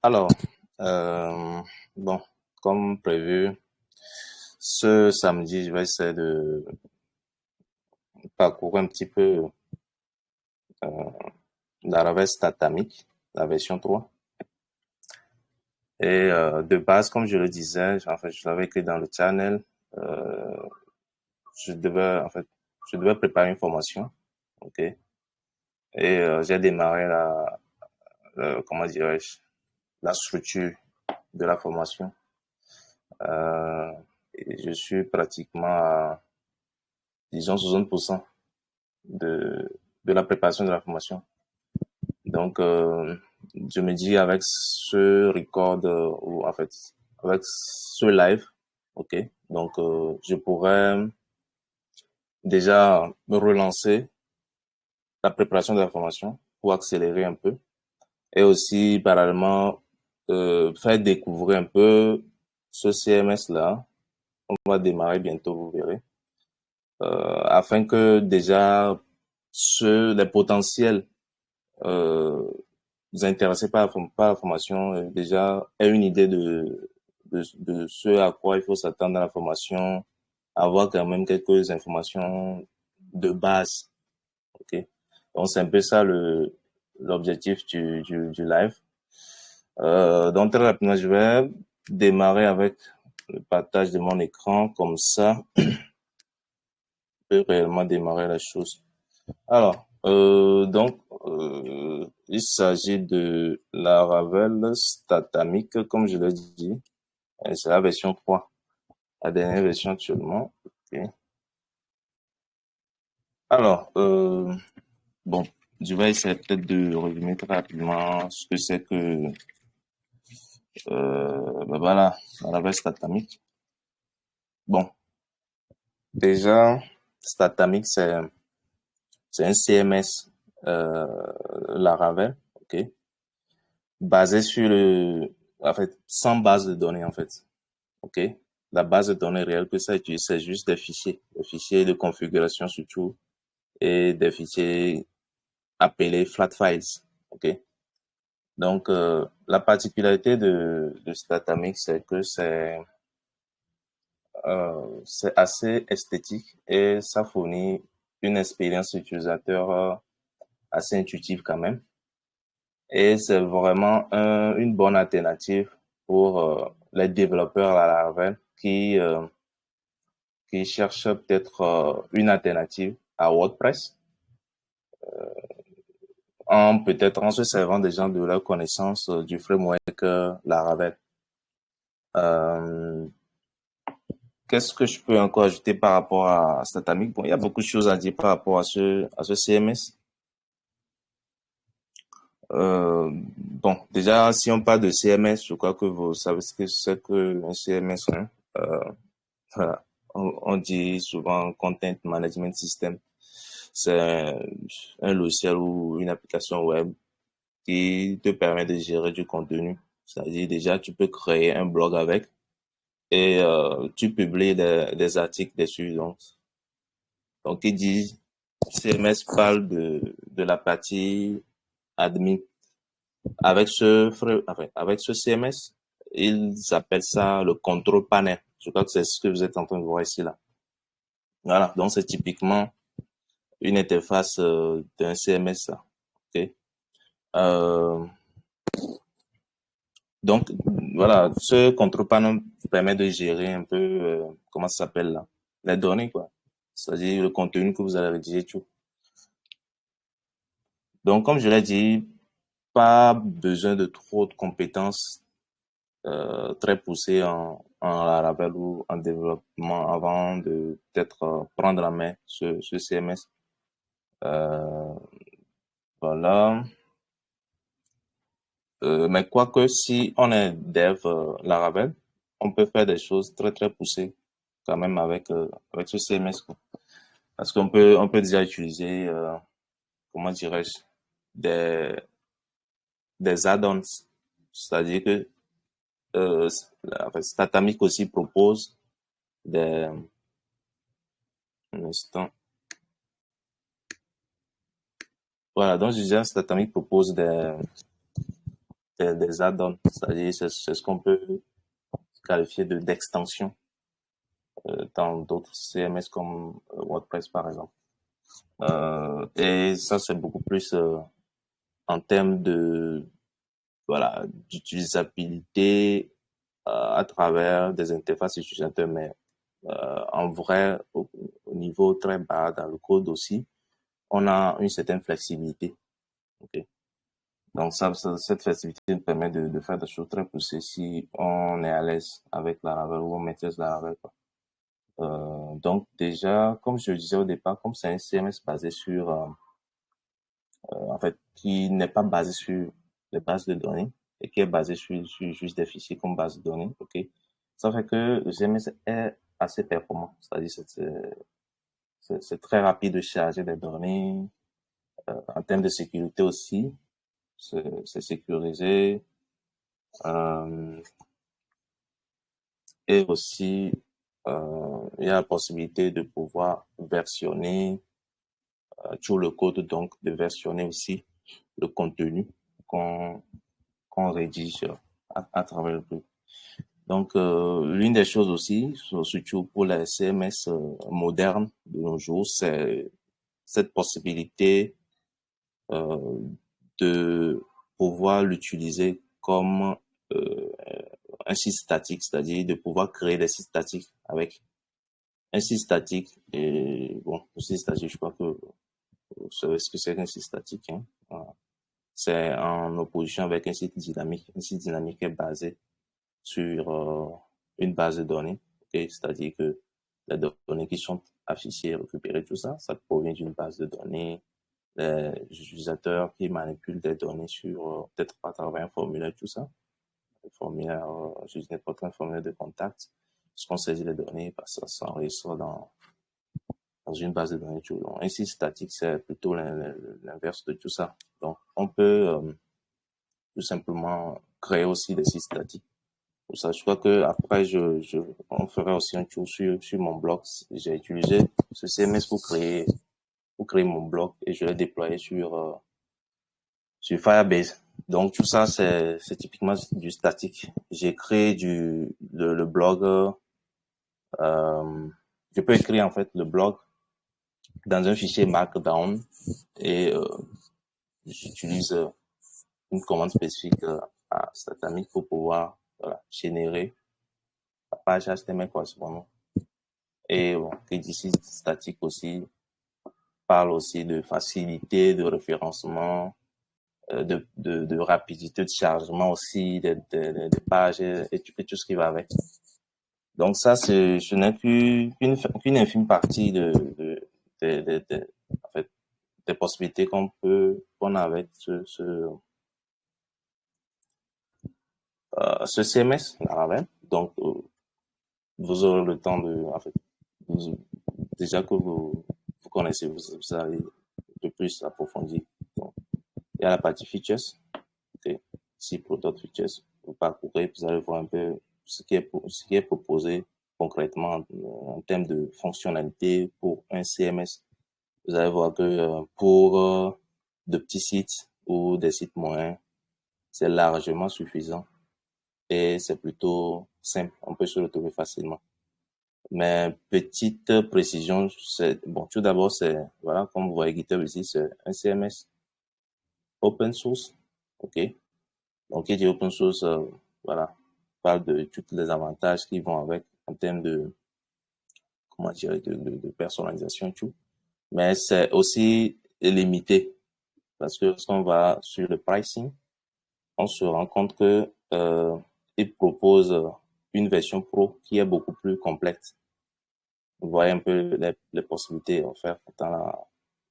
Alors, euh, bon, comme prévu, ce samedi, je vais essayer de parcourir un petit peu la reveste Atomic, la version 3. Et de base, comme je le disais, en fait, je l'avais écrit dans le channel, euh, je devais préparer une formation, ok. Et j'ai démarré comment dirais-je, la structure de la formation. Euh, et je suis pratiquement à, disons, 60% de, de la préparation de la formation. Donc, je me dis avec ce record, ou en fait, avec ce live, ok, donc je pourrais déjà me relancer la préparation de la formation pour accélérer un peu et aussi parallèlement faire découvrir un peu ce CMS-là. On va démarrer bientôt, vous verrez, afin que déjà les potentiels euh, vous intéressez par la formation, déjà aient une idée de ce à quoi il faut s'attendre dans la formation, avoir quand même quelques informations de base. Ok, donc c'est un peu ça l'objectif du live. Donc très rapidement, je vais démarrer avec le partage de mon écran, comme ça, je peux réellement démarrer la chose. Alors, il s'agit de la Ravel Statamic, comme je l'ai dit. C'est la version 3, la dernière version actuellement. Ok. Alors, bon, je vais essayer peut-être de résumer très rapidement ce que c'est que, ben voilà, la Ravel Statamic. Bon, déjà, Statamic, c'est un CMS, euh, Laravel, ok, basé sur en fait, sans base de données, en fait, ok. La base de données réelle que ça utilise, c'est juste des fichiers de configuration surtout, et des fichiers appelés flat files, ok. Donc, la particularité de Statamic, c'est que c'est assez esthétique et ça fournit une expérience utilisateur assez intuitive quand même. Et c'est vraiment une bonne alternative pour les développeurs à la Ravel qui cherchent peut-être une alternative à WordPress, peut-être en se servant des gens de leur connaissance du framework Laravel. Euh, Qu'est-ce que je peux encore ajouter par rapport à Statamic? Bon, il y a beaucoup de choses à dire par rapport à ce CMS. Bon, déjà, si on parle de CMS, je crois que vous savez ce que c'est qu'un CMS, hein. Voilà. On dit souvent Content Management System. C'est un logiciel ou une application web qui te permet de gérer du contenu. C'est-à-dire déjà, tu peux créer un blog avec et tu publies des articles dessus. Donc, il dit, CMS parle de la partie admin. Avec ce CMS, ils appellent ça le control panel. Je crois que c'est ce que vous êtes en train de voir ici, là. Voilà. Donc, c'est typiquement une interface d'un CMS, là. Ok. Euh, donc, voilà, ce control panel permet de gérer un peu, comment ça s'appelle là, les données, quoi. C'est-à-dire le contenu que vous allez rédiger, tout. Donc, comme je l'ai dit, pas besoin de trop de compétences très poussées en Laravel ou en développement avant de peut-être prendre la main ce CMS. Euh, voilà. Mais quoique, si on est dev Laravel, on peut faire des choses très très poussées quand même avec ce CMS, quoi. Parce on peut déjà utiliser, comment dirais-je, des, des add-ons. C'est-à-dire que euh, en fait, Statamic aussi propose des... Un instant. Voilà, donc je disais, Statamic propose des add-ons, c'est-à-dire c'est ce qu'on peut qualifier d'extension dans d'autres CMS comme WordPress par exemple. Et ça c'est beaucoup plus en termes de voilà d'utilisabilité à travers des interfaces utilisateurs, mais en vrai au niveau très bas dans le code aussi, on a une certaine flexibilité. Okay. Donc cette flexibilité nous permet de faire des choses très poussées si on est à l'aise avec Laravel ou on maîtrise Laravel. Donc déjà, comme je le disais au départ, comme c'est un CMS basé sur, en fait, qui n'est pas basé sur les bases de données et qui est basé sur juste des fichiers comme base de données, ok, ça fait que le CMS est assez performant, c'est-à-dire c'est très rapide de charger des données, en termes de sécurité aussi, c'est sécurisé, et aussi il y a la possibilité de pouvoir versionner tout le code, donc de versionner aussi le contenu qu'on rédige à travers le truc. Donc, l'une des choses aussi, surtout pour les CMS modernes de nos jours, c'est cette possibilité euh, de pouvoir l'utiliser comme un site statique, c'est-à-dire de pouvoir créer des sites statiques avec un site statique. Et bon, un site statique, je crois que vous savez ce que c'est qu'un site statique, hein. Voilà. C'est en opposition avec un site dynamique. Un site dynamique est basé sur une base de données, okay? C'est-à-dire que les données qui sont affichées, récupérées, tout ça, ça provient d'une base de données. Les utilisateurs qui manipulent des données sur, peut-être à travers un formulaire, tout ça, un formulaire, je dis n'importe quel formulaire de contact, puisqu'on saisit les données, bah, ça s'enregistre dans une base de données. Donc, un site statique, c'est plutôt l'inverse de tout ça. Donc, on peut tout simplement créer aussi des sites statiques. Pour ça, je crois que après, on fera aussi un tour sur mon blog. J'ai utilisé ce CMS pour créer mon blog et je l'ai déployé sur Firebase. Donc, tout ça, c'est typiquement du statique. J'ai créé le blog, je peux écrire en fait le blog dans un fichier Markdown et j'utilise une commande spécifique à Statamic pour pouvoir générer la page HTML correspondante. Et bon, qui d'ici statique aussi parle aussi de facilité de référencement, de rapidité de chargement aussi des pages et tout ce qui va avec. Donc ça, ce n'est qu'une infime partie en fait, des possibilités qu'on a avec ce CMS Laravel. Donc, vous aurez le temps en fait, déjà que vous connaissez, vous allez un peu plus approfondir. Donc, il y a la partie features. Okay. Si product features, vous parcourez, vous allez voir un peu ce qui est proposé concrètement en termes de fonctionnalité pour un CMS. Vous allez voir que pour de petits sites ou des sites moyens, c'est largement suffisant et c'est plutôt simple. On peut se retrouver facilement. Mais petite précision, bon, tout d'abord, voilà, comme vous voyez GitHub ici, c'est un CMS open source. OK. Donc, qui dit open source, voilà, parle de tous les avantages qui vont avec en termes de, comment dire, de personnalisation et tout. Mais c'est aussi limité parce que lorsqu'on va sur le pricing, on se rend compte que il propose une version pro qui est beaucoup plus complète. Vous voyez un peu les possibilités offertes dans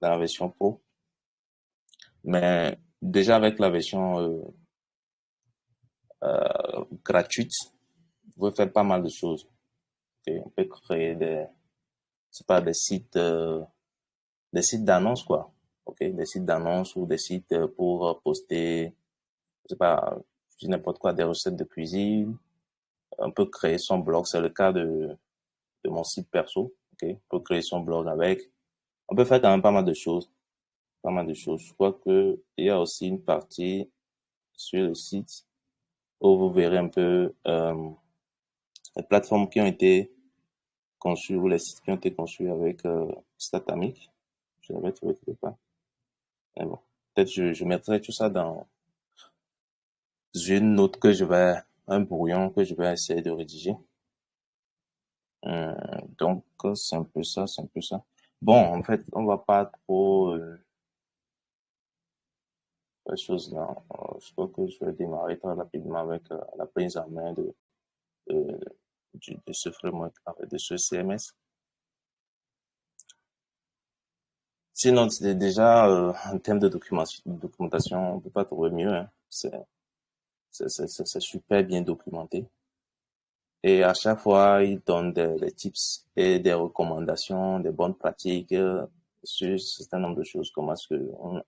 la version pro. Mais déjà avec la version gratuite, vous pouvez faire pas mal de choses. Okay? On peut créer c'est pas des sites d'annonces quoi. Ok, des sites d'annonces ou des sites pour poster, je sais pas, je dis n'importe quoi, des recettes de cuisine. On peut créer son blog, c'est le cas de mon site perso. Ok, on peut créer son blog avec. On peut faire quand même pas mal de choses, pas mal de choses. Je crois que il y a aussi une partie sur le site où vous verrez un peu les plateformes qui ont été conçues ou les sites qui ont été conçus avec Statamic. Je l'avais trouvé quelque part. Mais bon, peut-être je mettrai tout ça dans une note un brouillon que je vais essayer de rédiger. Donc, c'est un peu ça, c'est un peu ça. Bon, en fait, on va pas trop les choses là. Je crois que je vais démarrer très rapidement avec la prise en main de, de ce framework, en fait, de ce CMS. Sinon, c'est déjà, en termes de documentation, on peut pas trouver mieux, hein. C'est super bien documenté. Et à chaque fois, il donne des tips et des recommandations, des bonnes pratiques sur un certain nombre de choses, comment est-ce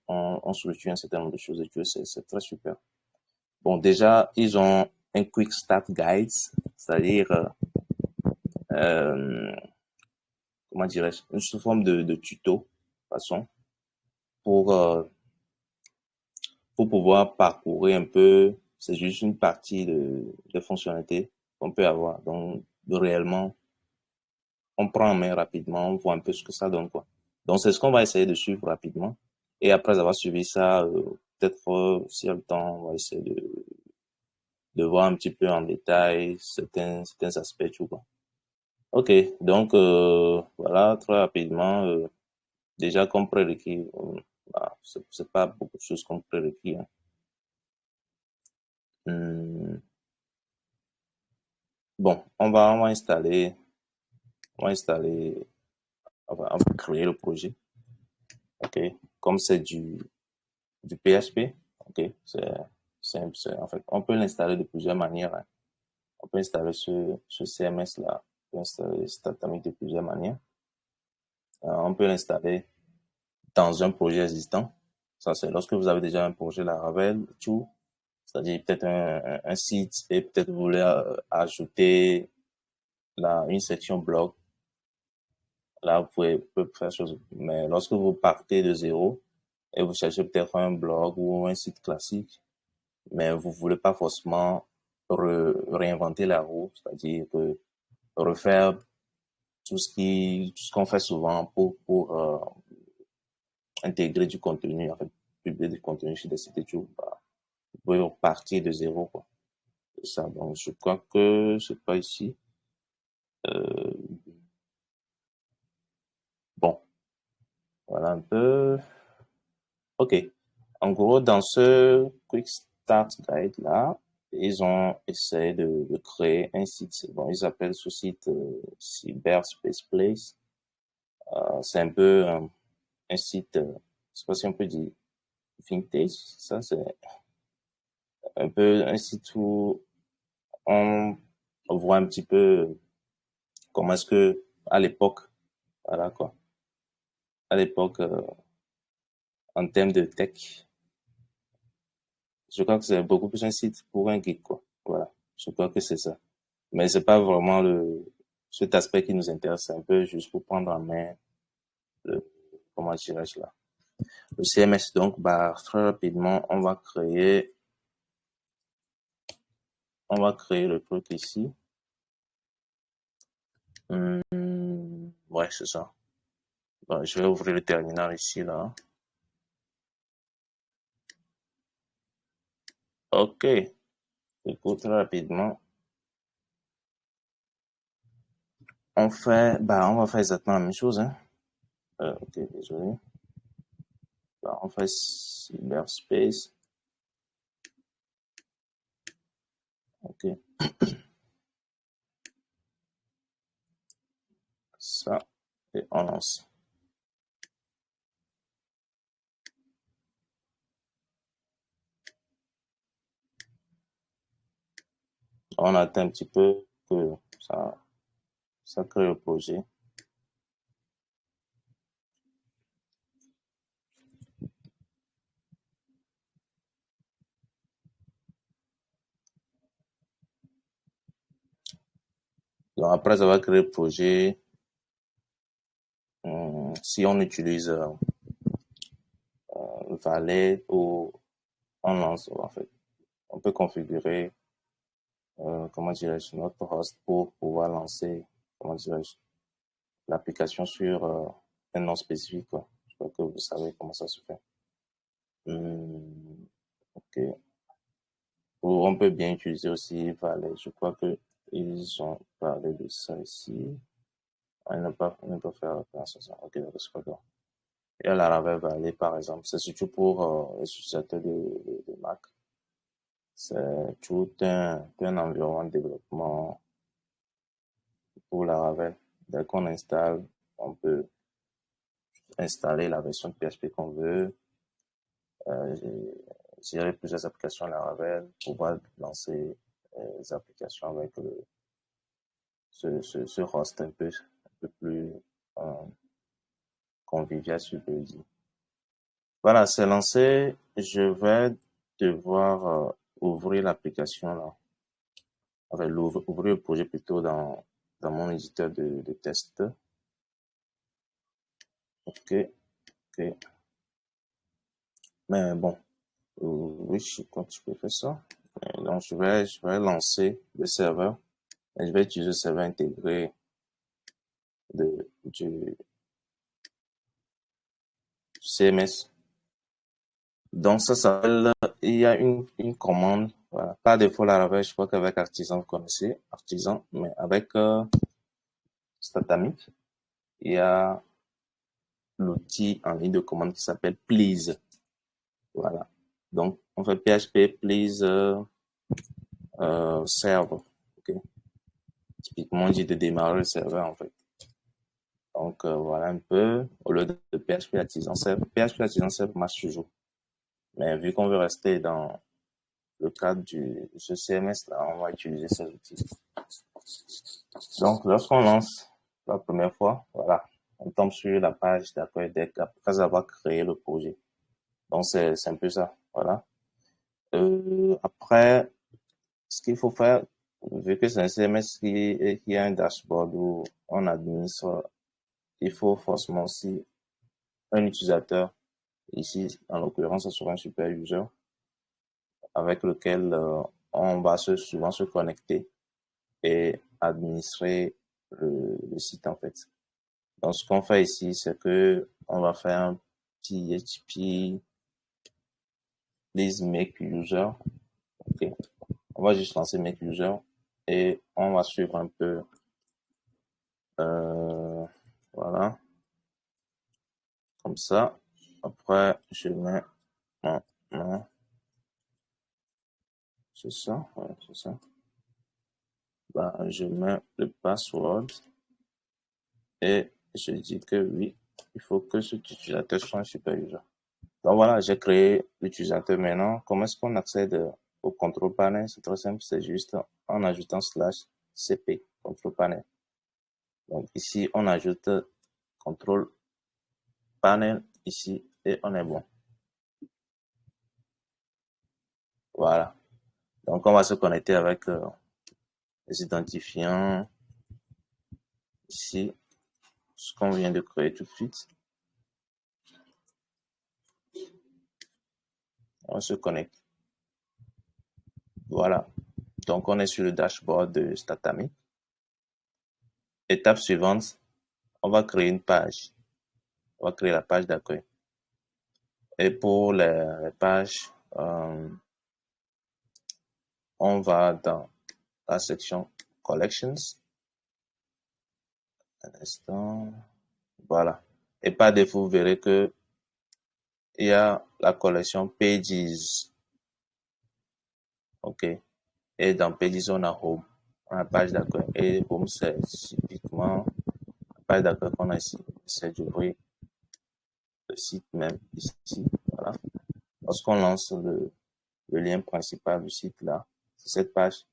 on structure un certain nombre de choses et que c'est très super. Bon, déjà, ils ont un quick start guide, c'est-à-dire, euh, comment dirais-je, une sous forme de tuto, de façon, pour, euh, pour pouvoir parcourir un peu, c'est juste une partie de fonctionnalités qu'on peut avoir. Donc, réellement, on prend en main rapidement, on voit un peu ce que ça donne, quoi. Donc, c'est ce qu'on va essayer de suivre rapidement. Et après avoir suivi ça, peut-être, s'il y a le temps, on va essayer de voir un petit peu en détail certains aspects, tu vois. Ok, donc, voilà, très rapidement, déjà comme prérequis, bah, c'est pas beaucoup de choses comme prérequis, hein. Hum, bon, on va installer, on va créer le projet. Ok, comme c'est du PHP. Ok, en fait, on peut l'installer de plusieurs manières, hein. On peut installer ce CMS là, on peut installer Statamic de plusieurs manières. On peut l'installer dans un projet existant. Ça, c'est lorsque vous avez déjà un projet Laravel, tout, c'est-à-dire peut-être un site et peut-être vous voulez ajouter une section blog. Là, vous pouvez faire chose. Mais lorsque vous partez de zéro et vous cherchez peut-être un blog ou un site classique, mais vous voulez pas forcément réinventer la roue, c'est-à-dire refaire tout ce qu'on fait souvent pour intégrer du contenu, en fait, publier du contenu sur des sites YouTube, bah, vous pouvez repartir de zéro, quoi. C'est ça. Donc, je crois que c'est pas ici. Euh, bon, voilà un peu. Ok. En gros, dans ce Quick Start Guide là, ils ont essayé de créer un site. Bon, ils appellent ce site Cyberspace Place. C'est un peu un site, je sais pas si on peut dire vintage. Ça, c'est un peu un site où on voit un petit peu comment est-ce que à l'époque, voilà quoi, à l'époque en termes de tech, je crois que c'est beaucoup plus un site pour un geek quoi. Voilà, je crois que c'est ça. Mais c'est pas vraiment cet aspect qui nous intéresse, c'est un peu juste pour prendre en main le, comment dirais-je là, le CMS. Donc, bah, très rapidement, on va créer le truc ici. Ouais, c'est ça. Bah, je vais ouvrir le terminal ici, là. Ok. Écoute, très rapidement, on va faire exactement la même chose, hein. Ok, désolé. Bah, on fait cyberspace. Ok. Ça. Et on lance. On attend un petit peu que ça crée le projet. Donc, après avoir créé le projet, si on utilise Valet ou on lance, en fait. on peut configurer, comment dirais-je, notre host pour pouvoir lancer, comment dirais-je, l'application sur un nom spécifique, quoi. Je crois que vous savez comment ça se fait. Ok. Ou on peut bien utiliser aussi Valet. Je crois que ils ont parlé de ça ici. On ne peut faire référence à ça. Ok, d'accord, c'est pas grave. Et la Laravel Valet, par exemple, c'est surtout pour les utilisateurs de Mac. C'est tout un environnement de développement pour Laravel. Dès qu'on installe, on peut installer la version de PHP qu'on veut, euh, gérer plusieurs applications Laravel, pouvoir lancer les applications avec ce host un peu plus euh, convivial, si je peux dire. Voilà, c'est lancé. Je vais devoir ouvrir l'application là. Enfin, ouvrir le projet plutôt dans mon éditeur de test. Ok, ok. Mais bon, oui, je crois que je peux faire ça. Donc, je vais lancer le serveur. Et je vais utiliser le serveur intégré du CMS. Donc, ça s'appelle, il y a une commande. Voilà. Par défaut, Laravel, je crois qu'avec Artisan, vous connaissez Artisan, mais avec Statamic, il y a l'outil en ligne de commande qui s'appelle Please. Voilà. Donc, on fait PHP Please server. Okay. Typiquement, on dit de démarrer le serveur, en fait. Donc, voilà un peu. Au lieu de PHP Artisan Server, PHP Artisan Server marche toujours. Mais vu qu'on veut rester dans le cadre de ce CMS là, on va utiliser ces outils. Donc, lorsqu'on lance la première fois, voilà, on tombe sur la page d'accueil deck après avoir créé le projet. Donc, c'est un peu ça, voilà. Après, ce qu'il faut faire, vu que c'est un CMS qui a un dashboard où on administre, il faut forcément aussi un utilisateur. Ici, en l'occurrence, ce sera un super user avec lequel on va souvent se connecter et administrer le site en fait. Donc, ce qu'on fait ici, c'est que on va faire un PHP please make user. Ok. On va juste lancer make user et on va suivre un peu. Voilà, comme ça. Après, je mets non, c'est ça, ouais, c'est ça. Bah, je mets le password et je dis que oui, il faut que cet utilisateur soit un super user. Donc voilà, j'ai créé l'utilisateur maintenant. Comment est-ce qu'on accède au contrôle panel? C'est très simple, c'est juste en ajoutant /cp, contrôle panel. Donc ici, on ajoute contrôle panel ici et on est bon. Voilà. Donc on va se connecter avec les identifiants ici, ce qu'on vient de créer tout de suite. On se connecte. Voilà. Donc on est sur le dashboard de Statami. Étape suivante, on va créer une page. On va créer la page d'accueil. Et pour les pages, on va dans la section Collections. Un instant. Voilà. Et par défaut, vous verrez que il y a la collection Pages. OK. Et dans Pages, on a Home. On a la page d'accueil. Et Home, c'est typiquement la page d'accueil qu'on a ici. C'est d'ouvrir le site même ici. Voilà. Lorsqu'on lance le lien principal du site là, c'est cette page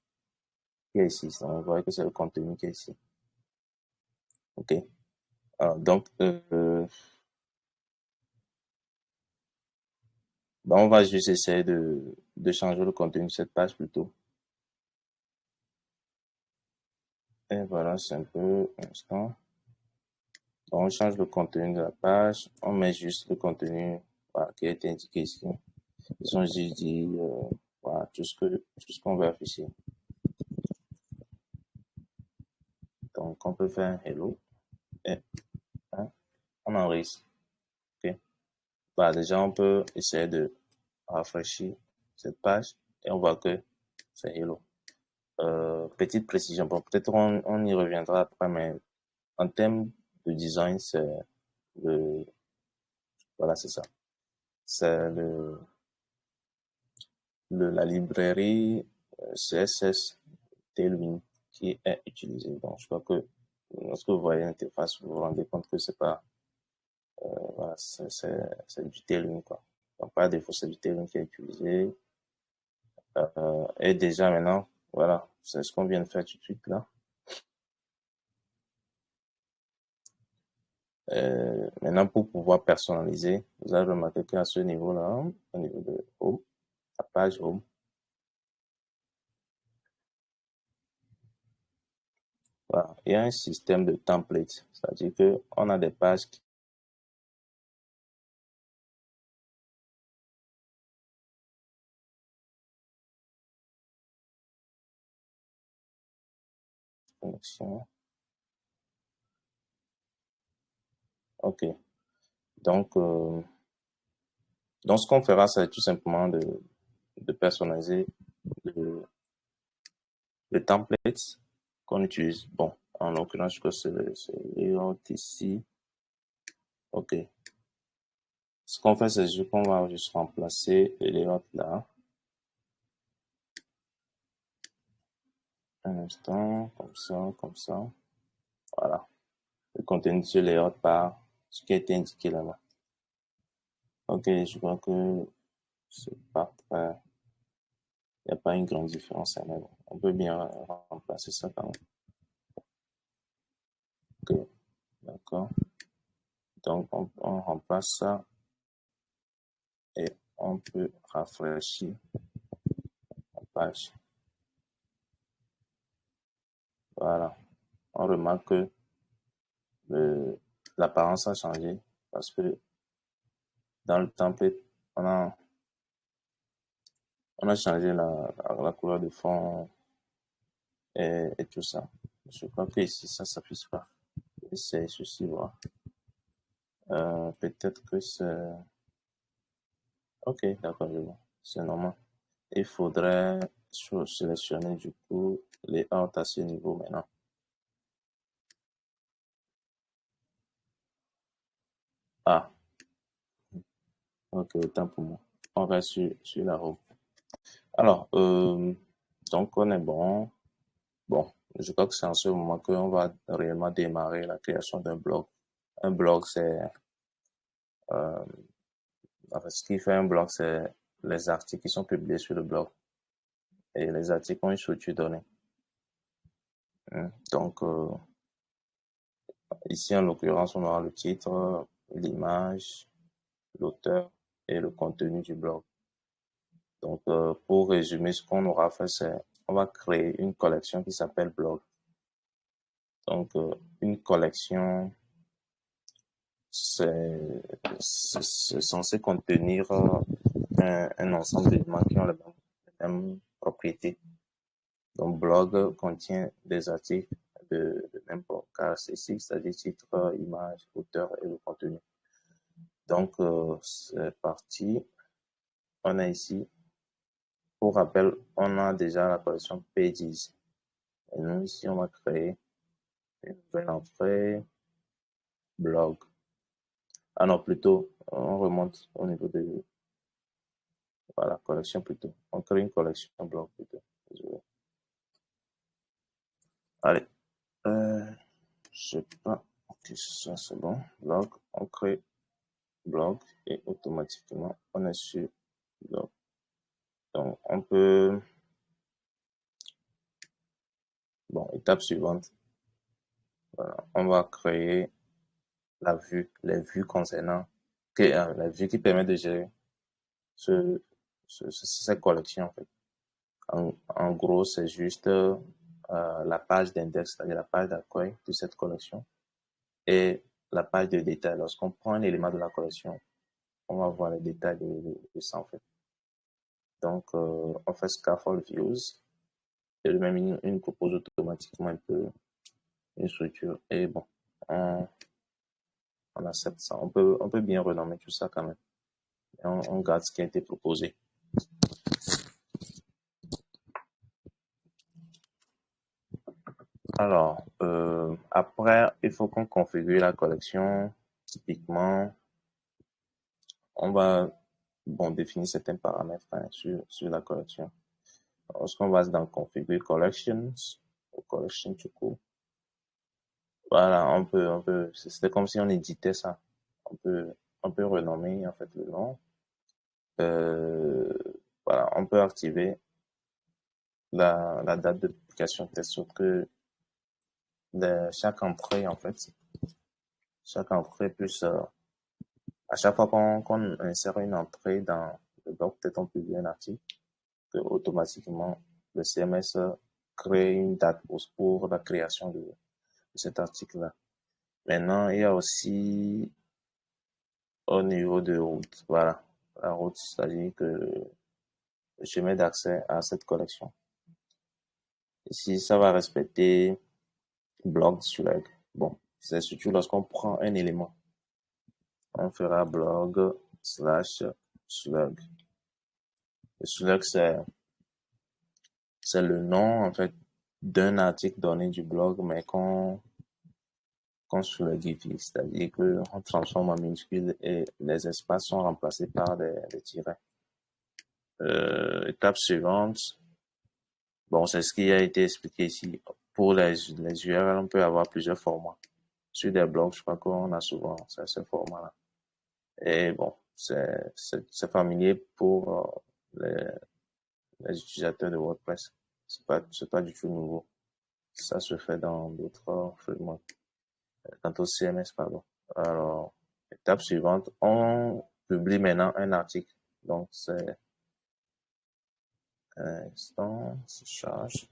qui est ici. Donc, vous voyez que c'est le contenu qui est ici. OK. Donc, on va juste essayer de changer le contenu de cette page plutôt. Et voilà, c'est un peu instant. Donc, on change le contenu de la page. On met juste le contenu voilà, qui a été indiqué ici. Ils ont juste dit Voilà, tout ce qu'on veut afficher. Donc, on peut faire un hello et hein, on enregistre. Ok. Bah, déjà, on peut essayer de rafraîchir cette page et on voit que c'est hello. Petite précision, bon, peut-être on y reviendra après, mais en termes de design, le, voilà, c'est ça. C'est la librairie CSS Tailwind qui est utilisée. Donc, je crois que lorsque vous voyez l'interface, vous vous rendez compte que c'est pas, voilà, c'est du Tailwind, quoi. Donc, par défaut, c'est du Tailwind qui est utilisé. Et déjà, maintenant, voilà, c'est ce qu'on vient de faire tout de suite, là. Maintenant, pour pouvoir personnaliser, vous avez remarqué qu'à ce niveau-là, au niveau de Home, la page Home, voilà, il y a un système de templates, c'est-à-dire que on a des pages qui connexion. Ok. Donc, ce qu'on fera, c'est tout simplement de personnaliser le, le template qu'on utilise. Bon, en l'occurrence, je crois que c'est layout ici. Ok. Ce qu'on fait, c'est juste qu'on va juste remplacer le layout là. Un instant, comme ça, comme ça. Voilà. Le contenu de ce layout par ce qui a été indiqué là-bas. Ok, je crois que c'est pas très, il n'y a pas une grande différence, hein, mais bon, on peut bien remplacer ça quand même. Ok, d'accord. Donc, on remplace ça et on peut rafraîchir la page. Voilà. On remarque que l'apparence a changé parce que dans le template, on a, on a changé la couleur de fond et tout ça. Je crois que ici, ça s'affiche pas. C'est ceci, voilà. Peut-être que c'est... Ok, d'accord, je vois. C'est normal. Il faudrait sélectionner du coup les out à ce niveau maintenant. Ah, ok, autant pour moi. On reste sur la roue. Alors, donc on est bon. Bon, je crois que c'est en ce moment qu'on va réellement démarrer la création d'un blog. Un blog, c'est... Euh, en fait, ce qui fait un blog, c'est les articles qui sont publiés sur le blog. Et les articles ont une structure donnée. Donc, ici, en l'occurrence, on aura le titre, l'image, l'auteur et le contenu du blog. Donc, pour résumer, ce qu'on aura fait, c'est on va créer une collection qui s'appelle blog. Donc, une collection, c'est censé contenir un ensemble d'éléments qui ont les mêmes propriétés. Donc, blog contient des articles de même caractéristique, c'est-à-dire titre, image, auteur et le contenu. Donc, c'est parti. On a ici, pour rappel, on a déjà la collection Pages. Et nous, ici, on va créer une nouvelle entrée, blog. Ah non, plutôt, on remonte au niveau de, voilà, collection plutôt. On crée une collection blog plutôt. Désolé. Allez, je sais pas. Ok, ça c'est bon. Blog, on crée blog et automatiquement, on est sur blog. Donc, on peut, bon, étape suivante. Voilà, on va créer la vue, les vues concernant, la vue qui permet de gérer cette collection, en fait. En gros, c'est juste la page d'index, c'est-à-dire la page d'accueil de cette collection et la page de détail. Lorsqu'on prend un élément de la collection, on va voir les détails de ça, en fait. Donc, on fait scaffold views et le même il nous propose automatiquement un peu une structure. Et bon, on accepte ça. On peut bien renommer tout ça quand même. Et on garde ce qui a été proposé. Alors, après, il faut qu'on configure la collection. Typiquement, on va définir certains paramètres sur la collection. Lorsqu'on va dans configure collections, ou collection tout court, voilà, c'était comme si on éditait ça. On peut renommer en fait le nom. Euh, voilà, on peut activer la date de publication telle sorte que chaque entrée en fait, chaque entrée plus à chaque fois qu'on insère une entrée dans le blog, peut-être on publie un article, que automatiquement le CMS crée une date pour la création de cet article-là. Maintenant, il y a aussi au niveau de route, voilà, la route, c'est-à-dire que le chemin d'accès à cette collection. Ici, ça va respecter blog slug. Bon, c'est surtout lorsqu'on prend un élément. On fera blog slash slug. Le slug, c'est le nom, en fait, d'un article donné du blog, mais qu'on slugifie, c'est-à-dire qu'on transforme en minuscule et les espaces sont remplacés par des tirets. Étape suivante. Bon, c'est ce qui a été expliqué ici. Pour les URL, on peut avoir plusieurs formats. Sur des blogs, je crois qu'on a souvent ce format-là. Et bon, c'est familier pour les utilisateurs de WordPress. C'est pas du tout nouveau. Ça se fait dans d'autres frameworks. Quant au CMS, pardon. Alors, étape suivante, on publie maintenant un article. Donc, c'est un instant, se charge.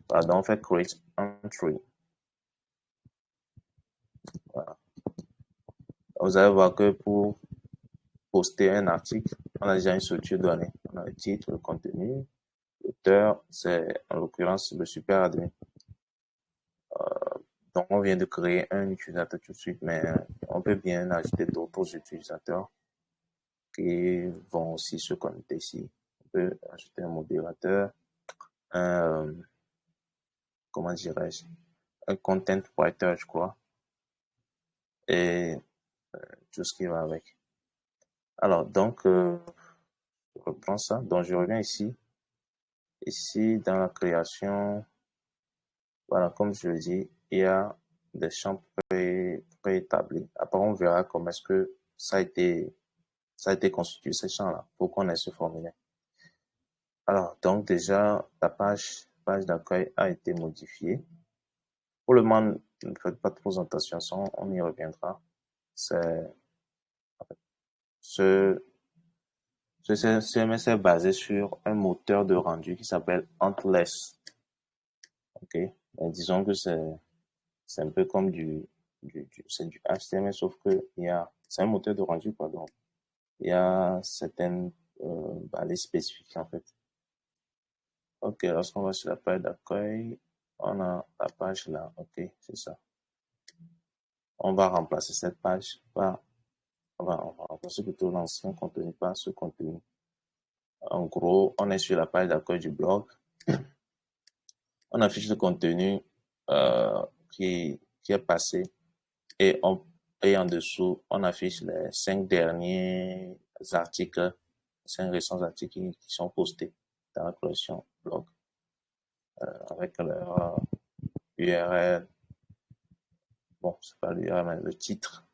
Pardon, on fait create entry. Voilà. Vous allez voir que pour poster un article, on a déjà une structure donnée. On a le titre, le contenu, l'auteur, c'est en l'occurrence le super admin. Donc, on vient de créer un utilisateur tout de suite, mais on peut bien ajouter d'autres utilisateurs qui vont aussi se connecter ici. On peut ajouter un modérateur, un, comment dirais-je, un content writer, je crois, et tout ce qui va avec. Alors, donc, je reprends ça. Donc, je reviens ici. Ici, dans la création, voilà, comme je le dis, il y a des champs préétablis. Après, on verra comment est-ce que ça a été constitué, ces champs-là, pour qu'on ait ce formulaire. Alors, donc déjà, la page d'accueil a été modifiée. Pour le moment, ne faites pas trop attention, on y reviendra. C'est, ce CMS est basé sur un moteur de rendu qui s'appelle Antless. Ok, mais disons que c'est un peu comme c'est du HTML, sauf que c'est un moteur de rendu, pardon. Il y a certaines balises spécifiques en fait. Ok, lorsqu'on va sur la page d'accueil, on a la page là. Ok, c'est ça. On va remplacer cette page par, on va remplacer plutôt l'ancien contenu par ce contenu. En gros, on est sur la page d'accueil du blog. On affiche le contenu qui est passé et en dessous, on affiche les 5 derniers articles, 5 récents articles qui sont postés dans la collection blog avec leur URL. Bon, c'est pas l'URL, mais le titre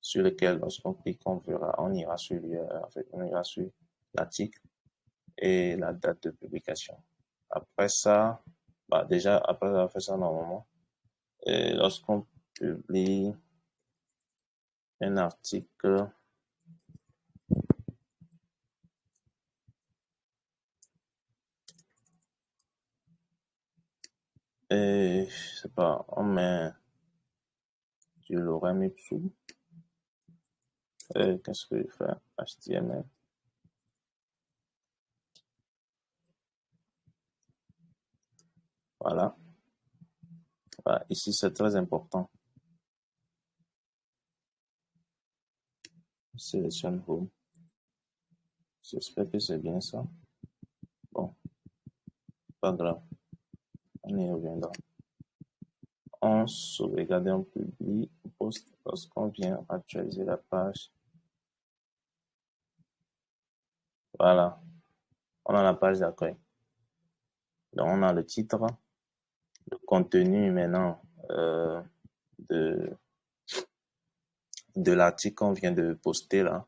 sur lequel, lorsqu'on clique, on ira sur l'URL, en fait, on ira sur l'article et la date de publication. Après ça, déjà, après avoir fait ça normalement, lorsqu'on publie un article, et je sais pas, on met du lorem ipsum. Qu'est-ce que je fais? HTML. Voilà. Voilà. Ici, c'est très important. Je sélectionne Home. J'espère que c'est bien ça. Bon, pas grave. On y reviendra. On sauvegarde, on publie, on poste lorsqu'on vient actualiser la page. Voilà. On a la page d'accueil. Donc, on a le titre, le contenu maintenant de, de l'article qu'on vient de poster là.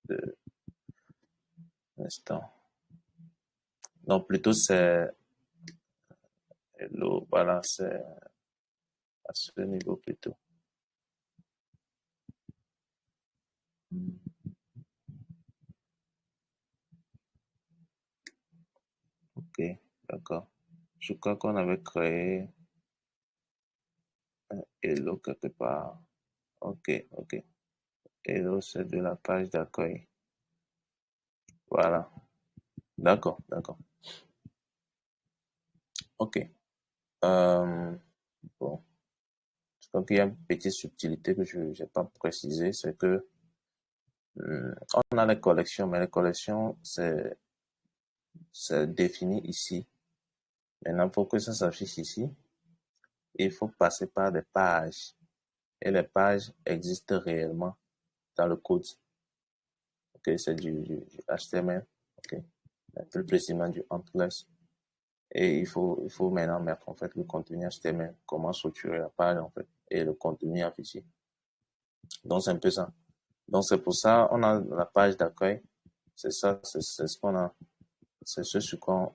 De l'instant. Donc, plutôt, c'est hello. Voilà, c'est à ce niveau plutôt. Ok, d'accord. Je crois qu'on avait créé un hello quelque part. Ok, ok. Hello, c'est de la page d'accueil. Voilà. D'accord, d'accord. Ok. Bon. Je crois qu'il y a une petite subtilité que je n'ai pas précisé, c'est que on a les collections, mais les collections, c'est défini ici. Maintenant, pour que ça s'affiche ici, il faut passer par des pages. Et les pages existent réellement dans le code. Ok, c'est du HTML. Ok, plus précisément du Antlers. Et il faut maintenant mettre en fait le contenu HTML, comment structurer la page en fait, et le contenu affiché. Donc c'est un peu ça. Donc c'est pour ça on a la page d'accueil. C'est ça, c'est ce qu'on a, c'est ce sur quoi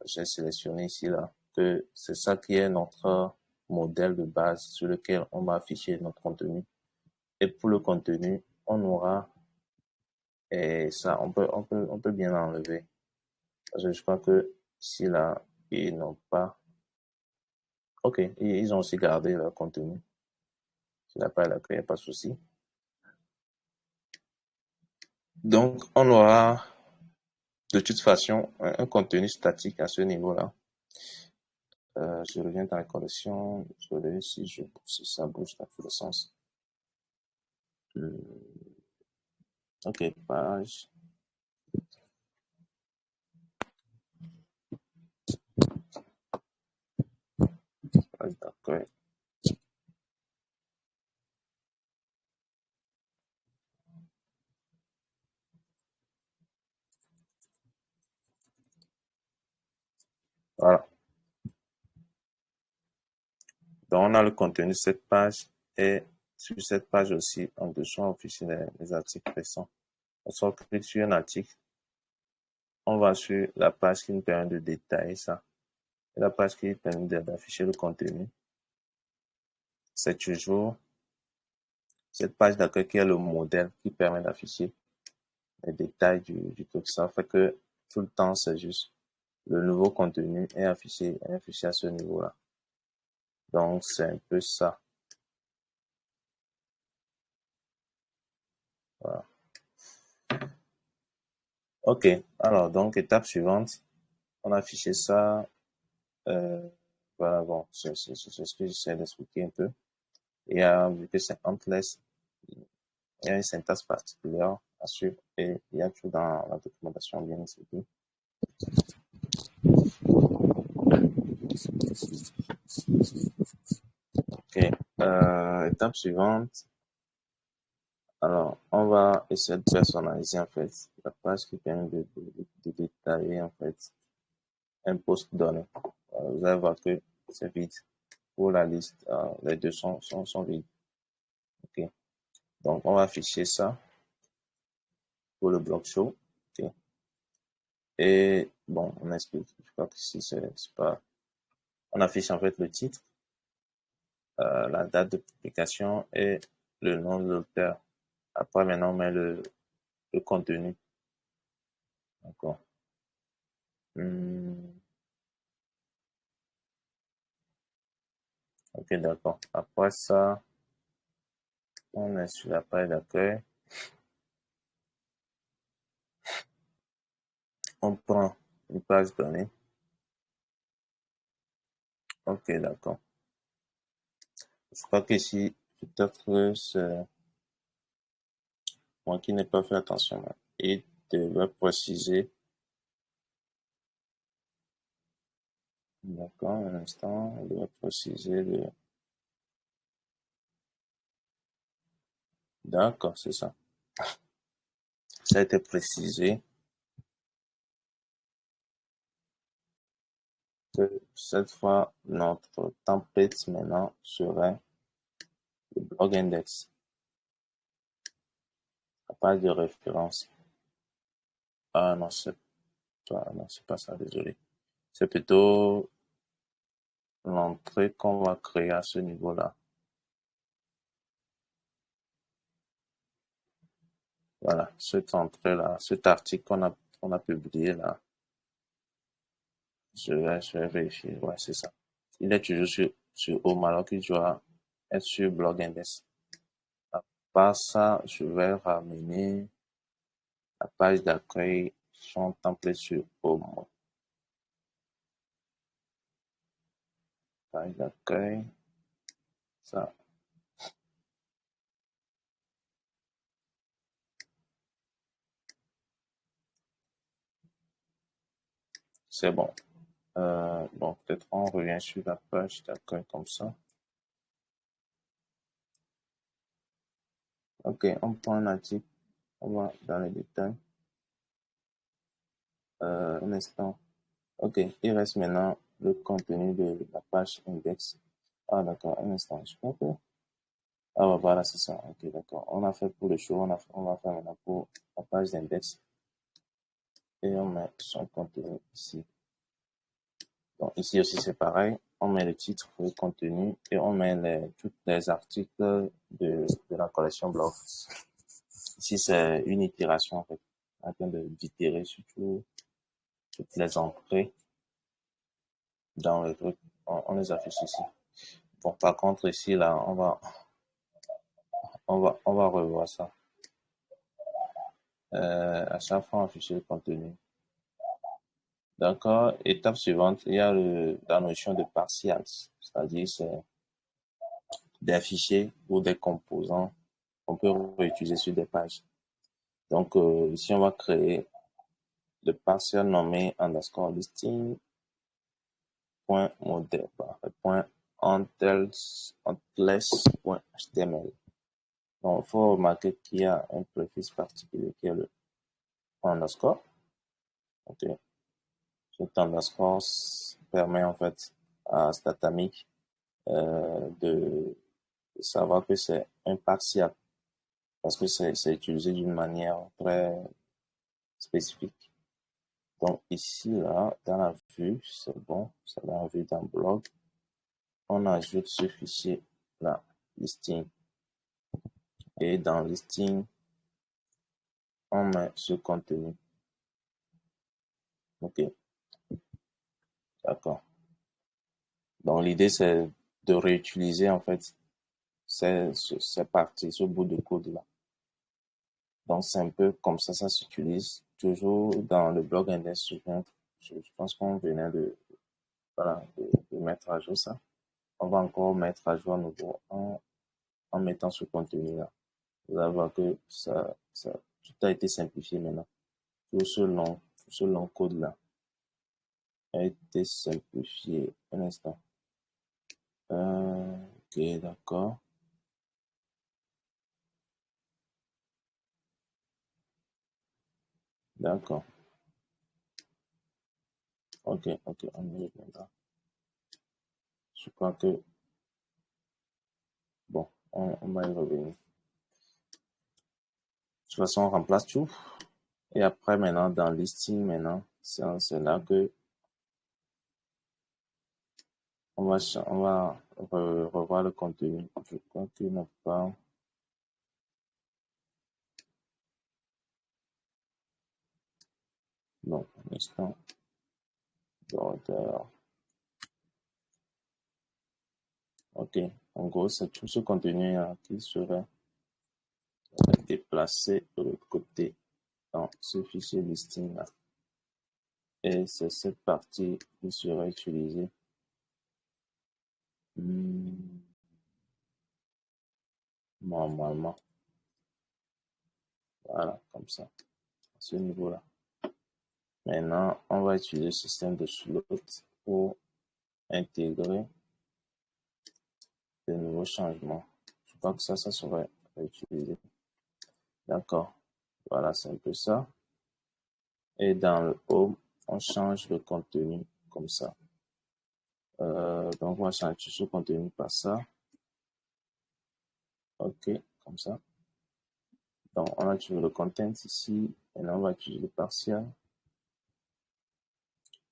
j'ai sélectionné ici là, que c'est ça qui est notre modèle de base sur lequel on va afficher notre contenu. Et pour le contenu, on aura et ça, on peut bien l'enlever. Parce que je crois que si là, ils n'ont pas, ok, ils ont aussi gardé leur contenu. S'il n'a pas l'accueil, il n'y a pas de souci. Donc, on aura de toute façon un contenu statique à ce niveau-là. Je reviens dans la collection. Désolé si ça bouge dans tous les sens. Ok, page. Page d'accueil. Voilà. Donc, on a le contenu de cette page et sur cette page aussi, en dessous, on affiche les articles récents. On clique sur un article, on va sur la page qui nous permet de détailler ça. Et la page qui permet d'afficher le contenu. C'est toujours cette page d'accueil qui est le modèle qui permet d'afficher les détails du truc. Ça fait que tout le temps, c'est juste le nouveau contenu est affiché à ce niveau-là. Donc, c'est un peu ça. Voilà. Ok. Alors, donc, étape suivante. On a affiché ça. Voilà, bon, c'est ce que j'essaie d'expliquer un peu. Et vu que c'est Antlers, il y a une syntaxe particulière à suivre et il y a tout dans la documentation bien expliqué. Ok. Étape suivante. Alors, on va essayer de personnaliser en fait la page qui permet de détailler en fait un post donné. Vous allez voir que c'est vide. Pour la liste, les deux sont vides. Ok. Donc, on va afficher ça pour le bloc show. Ok. Et bon, on explique. Je crois que ici, c'est pas. On affiche en fait le titre, la date de publication et le nom de l'auteur. Après, maintenant, on met le contenu. D'accord. Ok, d'accord. Après ça, on est sur la page d'accueil. On prend une page donnée. Ok, d'accord. Je crois qu'ici, peut-être c'est moi qui n'ai pas fait attention. Il devait préciser, d'accord, un instant, il devait préciser le... D'accord, c'est ça. Ça a été précisé que cette fois, notre template maintenant serait le blog index, à page de référence. Ah non, non, c'est pas ça, désolé. C'est plutôt l'entrée qu'on va créer à ce niveau-là. Voilà, cette entrée-là, cet article qu'on a publié là, je vais vérifier. Ouais, c'est ça. Il est toujours sur Home alors qu'il doit être sur Blog Index. À part ça, je vais ramener la page d'accueil son template sur Home. Page d'accueil, ça, c'est bon. Bon, peut-être on revient sur la page d'accueil comme ça. Ok, on prend un article, on va dans les détails. Un instant. Ok, il reste maintenant le contenu de la page index. Ah, d'accord, un instant, je crois que... Ah, voilà, c'est ça. Ok, d'accord. On a fait pour le show, on va faire maintenant pour la page d'index. Et on met son contenu ici. Donc, ici aussi, c'est pareil. On met le titre, le contenu, et on met tous les articles de la collection blog. Ici, c'est une itération, en fait. En train d'itérer sur toutes les entrées dans le truc. On les affiche ici. Bon, par contre, ici, là, on va revoir ça. À chaque fois, afficher le contenu. D'accord. Étape suivante, il y a la notion de partials, c'est-à-dire c'est des fichiers ou des composants qu'on peut réutiliser sur des pages. Donc, ici, on va créer le partial nommé underscore listing point model, point antless.html. Donc, il faut remarquer qu'il y a un préfixe particulier qui est le point underscore. Ok. Cet underscore permet en fait à Statamic de savoir que c'est impartial parce que c'est utilisé d'une manière très spécifique. Donc ici, là, dans la vue, c'est bon, c'est dans la vue d'un blog. On ajoute ce fichier là, listing. Et dans listing, on met ce contenu. Ok, d'accord. Donc l'idée, c'est de réutiliser en fait cette partie, ce bout de code là. Donc, c'est un peu comme ça s'utilise. Toujours dans le blog index, je pense qu'on venait voilà, de mettre à jour ça. On va encore mettre à jour à nouveau en mettant ce contenu-là. Vous allez voir que tout a été simplifié maintenant. Tout ce long code-là a été simplifié. Un instant. Ok, d'accord. D'accord. Ok, on y reviendra. Je crois que, bon, on va y revenir. De toute façon, on remplace tout. Et après, maintenant, dans listing, maintenant, c'est là que on va revoir le contenu. Je crois qu'il n'a pas, non, un instant, d'ordre. Ok, en gros, c'est tout ce contenu qui serait déplacé de l'autre côté dans ce fichier listing là. Et c'est cette partie qui sera utilisée Hmm, Normalement, voilà, comme ça, à ce niveau-là. Maintenant, on va utiliser le système de slot pour intégrer de nouveaux changements. Je crois que ça serait utilisé. D'accord. Voilà, c'est un peu ça. Et dans le home, on change le contenu comme ça. Donc, on va changer ce contenu par ça. OK, comme ça. Donc, on a utilisé le content ici. Et là, on va utiliser le partial.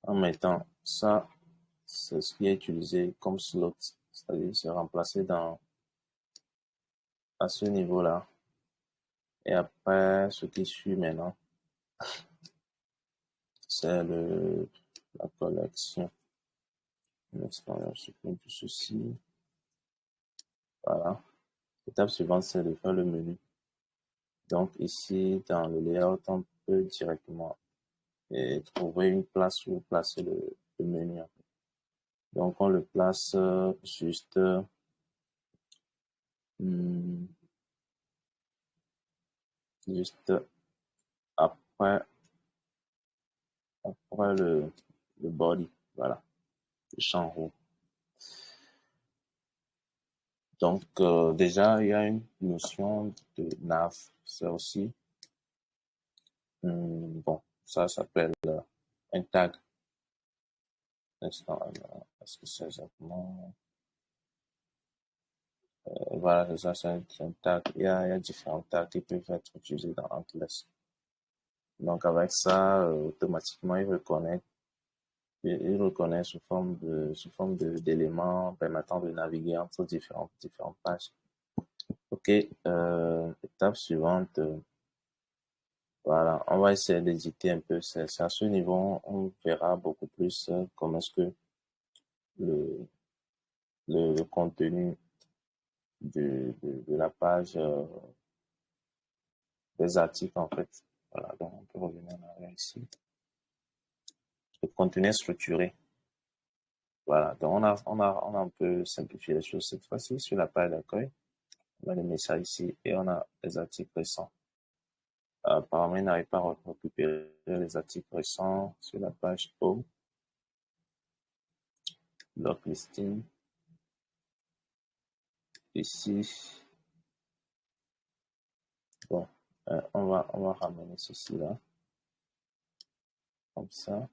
En mettant ça, c'est ce qui est utilisé comme slot. C'est-à-dire, c'est remplacé à ce niveau-là. Et après, ce qui suit maintenant, c'est la collection. Une expérience supplémentaire tout ceci. Voilà. L'étape suivante, c'est de faire le menu. Donc ici, dans le layout, on peut directement trouver une place où placer le menu. Donc on le place juste hmm, juste après le body, voilà, le champ haut. Donc déjà, il y a une notion de nav, ça aussi. Bon, ça s'appelle un tag. Est-ce que c'est exactement... voilà, c'est ça, c'est un tag. Il y a différents tags qui peuvent être utilisés dans Antlers. Donc avec ça, automatiquement, il reconnaît sous forme d'éléments permettant de naviguer entre différentes pages. Ok, étape suivante. Voilà, on va essayer d'éditer un peu. C'est à ce niveau, on verra beaucoup plus comment est-ce que le, le contenu de la page des articles, en fait. Voilà, donc on peut revenir en arrière ici. Le contenu est structuré. Voilà, donc on a un peu simplifié les choses cette fois-ci sur la page d'accueil. On a les messages ici et on a les articles récents. Apparemment, il n'arrive pas à récupérer les articles récents sur la page Home, Block Listing. Ici, bon, on va ramener ceci là, comme ça.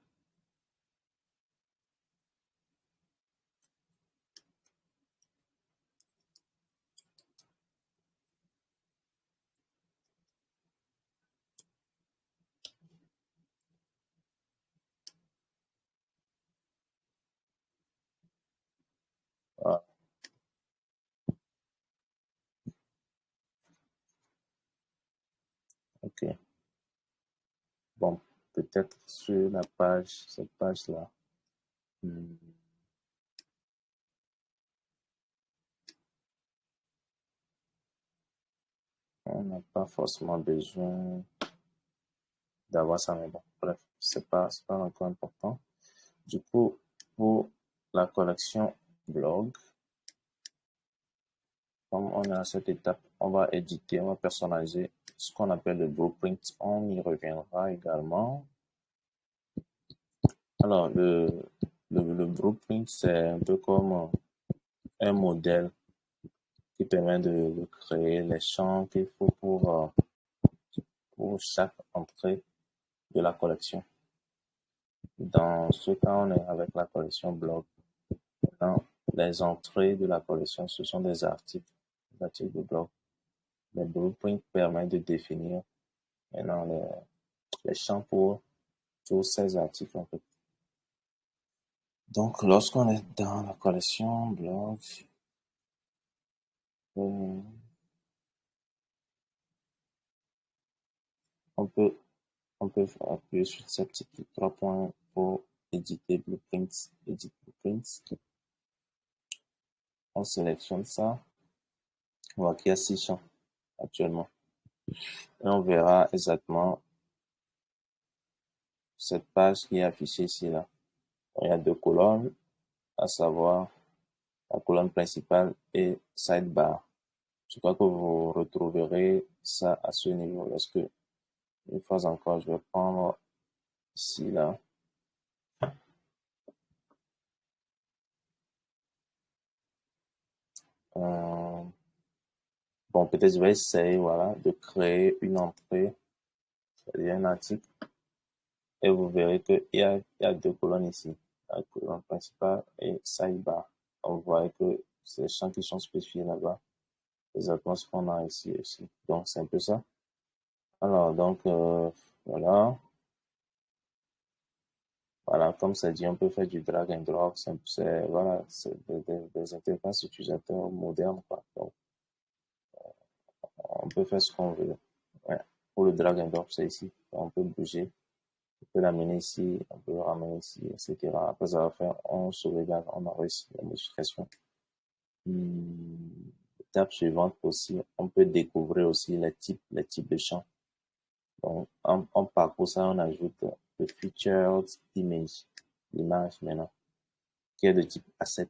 Voilà, ok. Bon, peut-être sur la page, cette page-là. Hmm, On n'a pas forcément besoin d'avoir ça, mais bon, bref, c'est pas encore important. Du coup, pour la collection blog, comme on est à cette étape, on va éditer, on va personnaliser ce qu'on appelle le blueprint. On y reviendra également. Alors, le blueprint, c'est un peu comme un modèle qui permet de créer les champs qu'il faut pour chaque entrée de la collection. Dans ce cas, on est avec la collection blog. Dans les entrées de la collection, ce sont des articles de blog. Le blueprint permet de définir maintenant les champs pour tous ces articles en fait. Donc, lorsqu'on est dans la collection blog, euh, on peut, on peut appuyer sur ces petits trois points pour éditer blueprints, edit blueprints. On sélectionne ça. On voit qu'il y a 6 champs actuellement. Et on verra exactement cette page qui est affichée ici là. Il y a 2 colonnes, à savoir la colonne principale et sidebar. Je crois que vous retrouverez ça à ce niveau. Lorsque, une fois encore, je vais prendre ici, là. Euh, bon, peut-être je vais essayer, voilà, de créer une entrée, c'est-à-dire un article, et vous verrez qu'il y a deux colonnes ici, la colonne principale et sidebar. Donc, vous voyez que ces champs qui sont spécifiés là-bas, exactement ce qu'on a ici aussi. Donc, c'est un peu ça. Alors, donc, voilà. Voilà, comme ça dit, on peut faire du drag and drop. Voilà, c'est des interfaces utilisateurs modernes, quoi. Donc, on peut faire ce qu'on veut. Ouais. Pour le drag and drop, c'est ici. On peut bouger. On peut l'amener ici, on peut le ramener ici, etc. Après avoir fait, on sauvegarde, on enregistre la modification. Étape suivante aussi, on peut découvrir aussi les types de champs. Donc, on parcourt ça, on ajoute le featured image, l'image maintenant, qui est de type asset.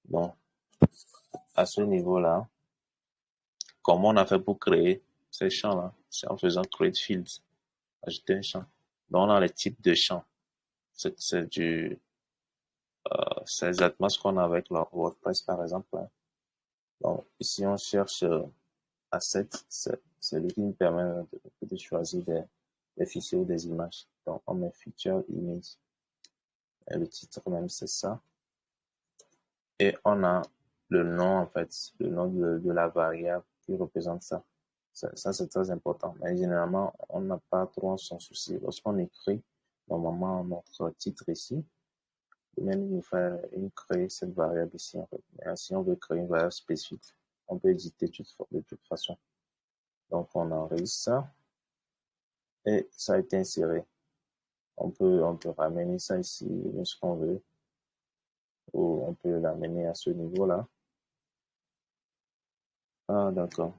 Donc, à ce niveau-là, comment on a fait pour créer ces champs-là? C'est en faisant create fields, ajouter un champ. Donc, on a les types de champs. C'est exactement ce qu'on a avec le WordPress, par exemple, hein. Donc, ici, on cherche asset, c'est lui qui nous permet de choisir des fichiers ou des images. Donc, on met feature image. Et le titre même, c'est ça. Et on a le nom, en fait, le nom de la variable qui représente ça. Ça, c'est très important. Mais généralement, on n'a pas trop son souci. Lorsqu'on écrit, normalement, notre titre ici, même nous créer cette variable ici, en fait. Mais si on veut créer une variable spécifique, on peut éditer de toute façon. Donc, on enregistre ça et ça a été inséré. On peut ramener ça ici, ce qu'on veut, ou on peut l'amener à ce niveau-là. Ah, d'accord.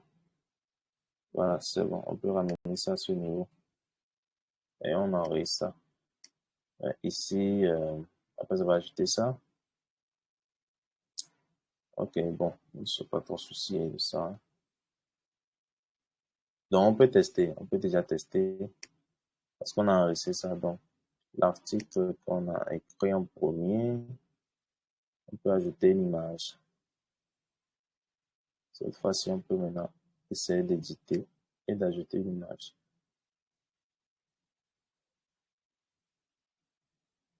Voilà, c'est bon. On peut ramener ça à ce niveau et on enregistre ça. Ici, après avoir ajouté ça, ok, bon, je ne suis pas trop soucié de ça, hein. Donc, on peut tester, on peut déjà tester parce qu'on a enregistré ça. Donc, l'article qu'on a écrit en premier, on peut ajouter une image. Cette fois-ci, on peut maintenant essayer d'éditer et d'ajouter une image.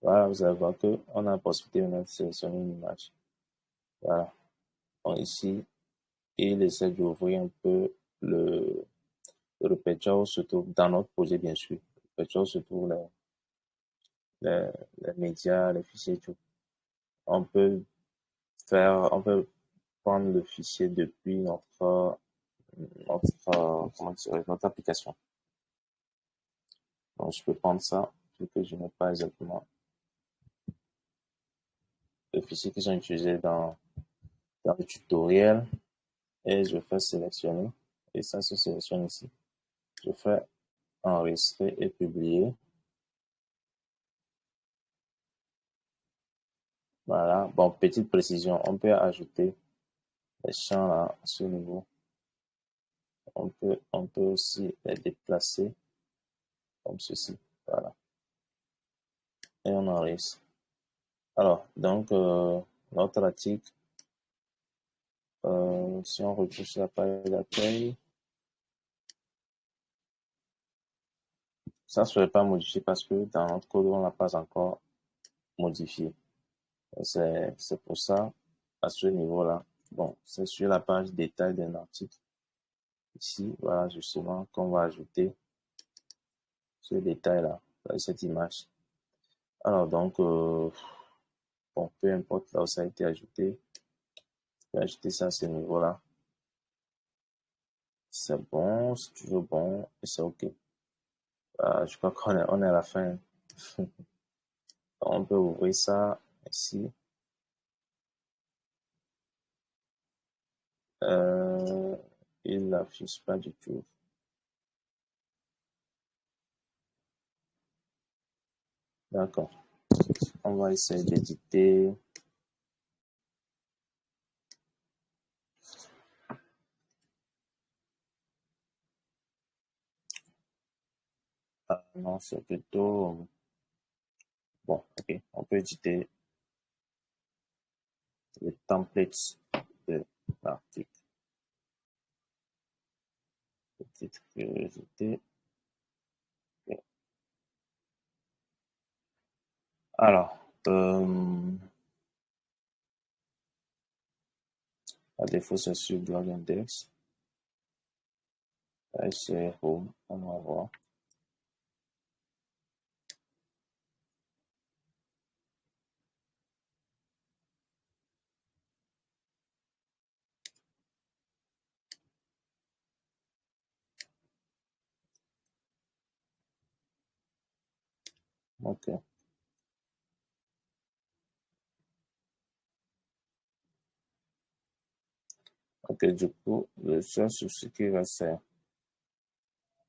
Voilà, vous allez voir qu'on a la possibilité maintenant de sélectionner une image. Voilà. Donc, ici, il essaie d'ouvrir un peu le répertoire où se trouve, dans notre projet, bien sûr, le répertoire où se trouvent les médias, les fichiers, tout. On peut on peut prendre le fichier depuis comment dire, notre application. Donc, je peux prendre ça, vu que je n'ai pas exactement les fichiers qui sont utilisés dans le tutoriel, et je fais sélectionner, et ça se sélectionne ici. Je fais enregistrer et publier. Voilà. Bon, petite précision, on peut ajouter les champs là, à ce niveau. On peut aussi les déplacer comme ceci. Voilà. Et on enregistre. Alors, donc, notre article, si on retrouve sur la page d'accueil, ça ne serait pas modifié parce que dans notre code, on ne l'a pas encore modifié. C'est pour ça, à ce niveau-là, bon, c'est sur la page détail d'un article. Ici, voilà, justement, qu'on va ajouter ce détail-là, cette image. Alors, donc, bon, peu importe là où ça a été ajouté, je vais ajouter ça à ce niveau-là. C'est bon, c'est toujours bon, et c'est OK. Je crois qu'on est à la fin. On peut ouvrir ça ici. Il n'affiche pas du tout. D'accord. On va essayer d'éditer. Non, c'est plutôt... Bon, ok. On peut éditer les templates de l'article. Petite curiosité. Ok. Alors, à défaut, c'est sur Blog Index. Là, c'est Home. On va voir. Ok. Ok, du coup, le seul souci qui va, c'est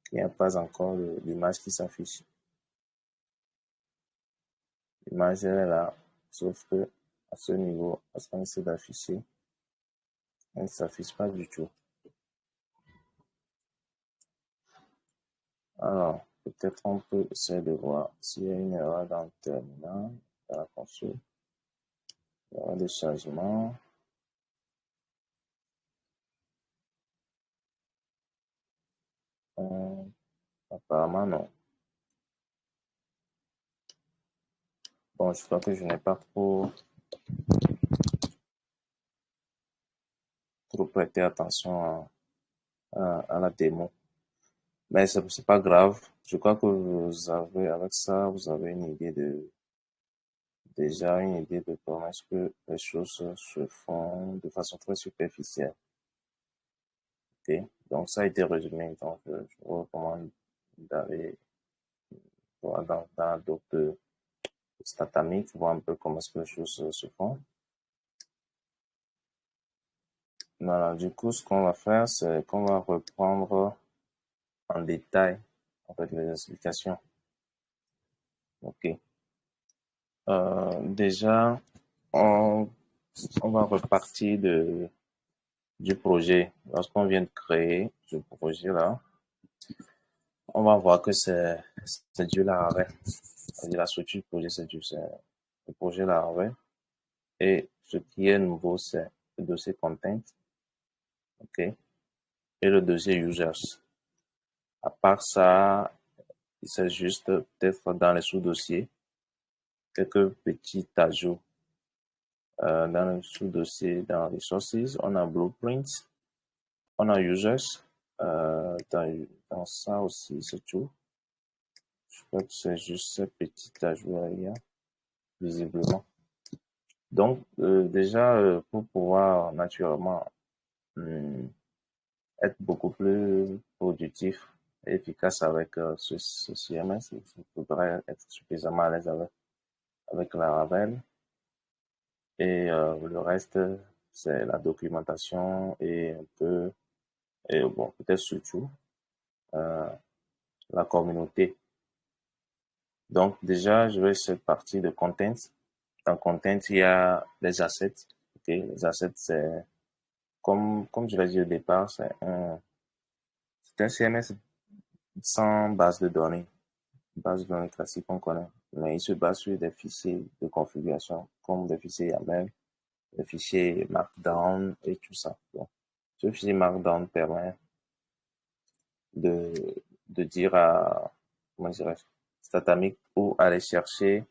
qu'il n'y a pas encore l'image qui s'affiche. L'image, elle est là, sauf que à ce niveau, parce qu'on essaie d'afficher, elle ne s'affiche pas du tout. Alors, peut-être on peut essayer de voir s'il y a une erreur dans le terminal, dans la console. Erreur de chargement. Apparemment, non. Bon, je crois que je n'ai pas trop prêté attention à la démo. Mais c'est pas grave. Je crois que vous avez, avec ça, vous avez déjà une idée de comment est-ce que les choses se font de façon très superficielle. Ok. Donc, ça a été résumé. Donc, je vous recommande d'aller voir dans d'autres Statamic, voir un peu comment est-ce que les choses se font. Voilà. Du coup, ce qu'on va faire, c'est qu'on va reprendre en détail, en fait, les explications. Ok. Déjà, on, on va repartir du projet. Lorsqu'on vient de créer ce projet-là, on va voir que c'est du Laravel. C'est-à-dire la structure du projet, c'est le projet Laravel. Et ce qui est nouveau, c'est le dossier content, ok, et le dossier users. À part ça, c'est juste peut-être dans les sous-dossiers, quelques petits ajouts. Dans le sous-dossier, dans Resources, on a Blueprints, on a Users. Dans ça aussi, c'est tout. Je crois que c'est juste ce petit ajout là, visiblement. Donc, déjà, pour pouvoir naturellement être beaucoup plus productif et efficace avec ce CMS, il faudrait être suffisamment à l'aise avec la Laravel. Et le reste, c'est la documentation et un peu, et bon, peut-être surtout, euh, la communauté. Donc, déjà, je vais cette partie de content. Dans content, il y a les assets. Okay? Les assets, c'est, comme je l'ai dit au départ, c'est un CMS sans base de données. Une base de données classique qu'on connaît. Mais il se base sur des fichiers de configuration, comme des fichiers YAML, des fichiers Markdown et tout ça. Donc, ce fichier Markdown permet de, de dire à, comment dirais-je, Statamic où aller chercher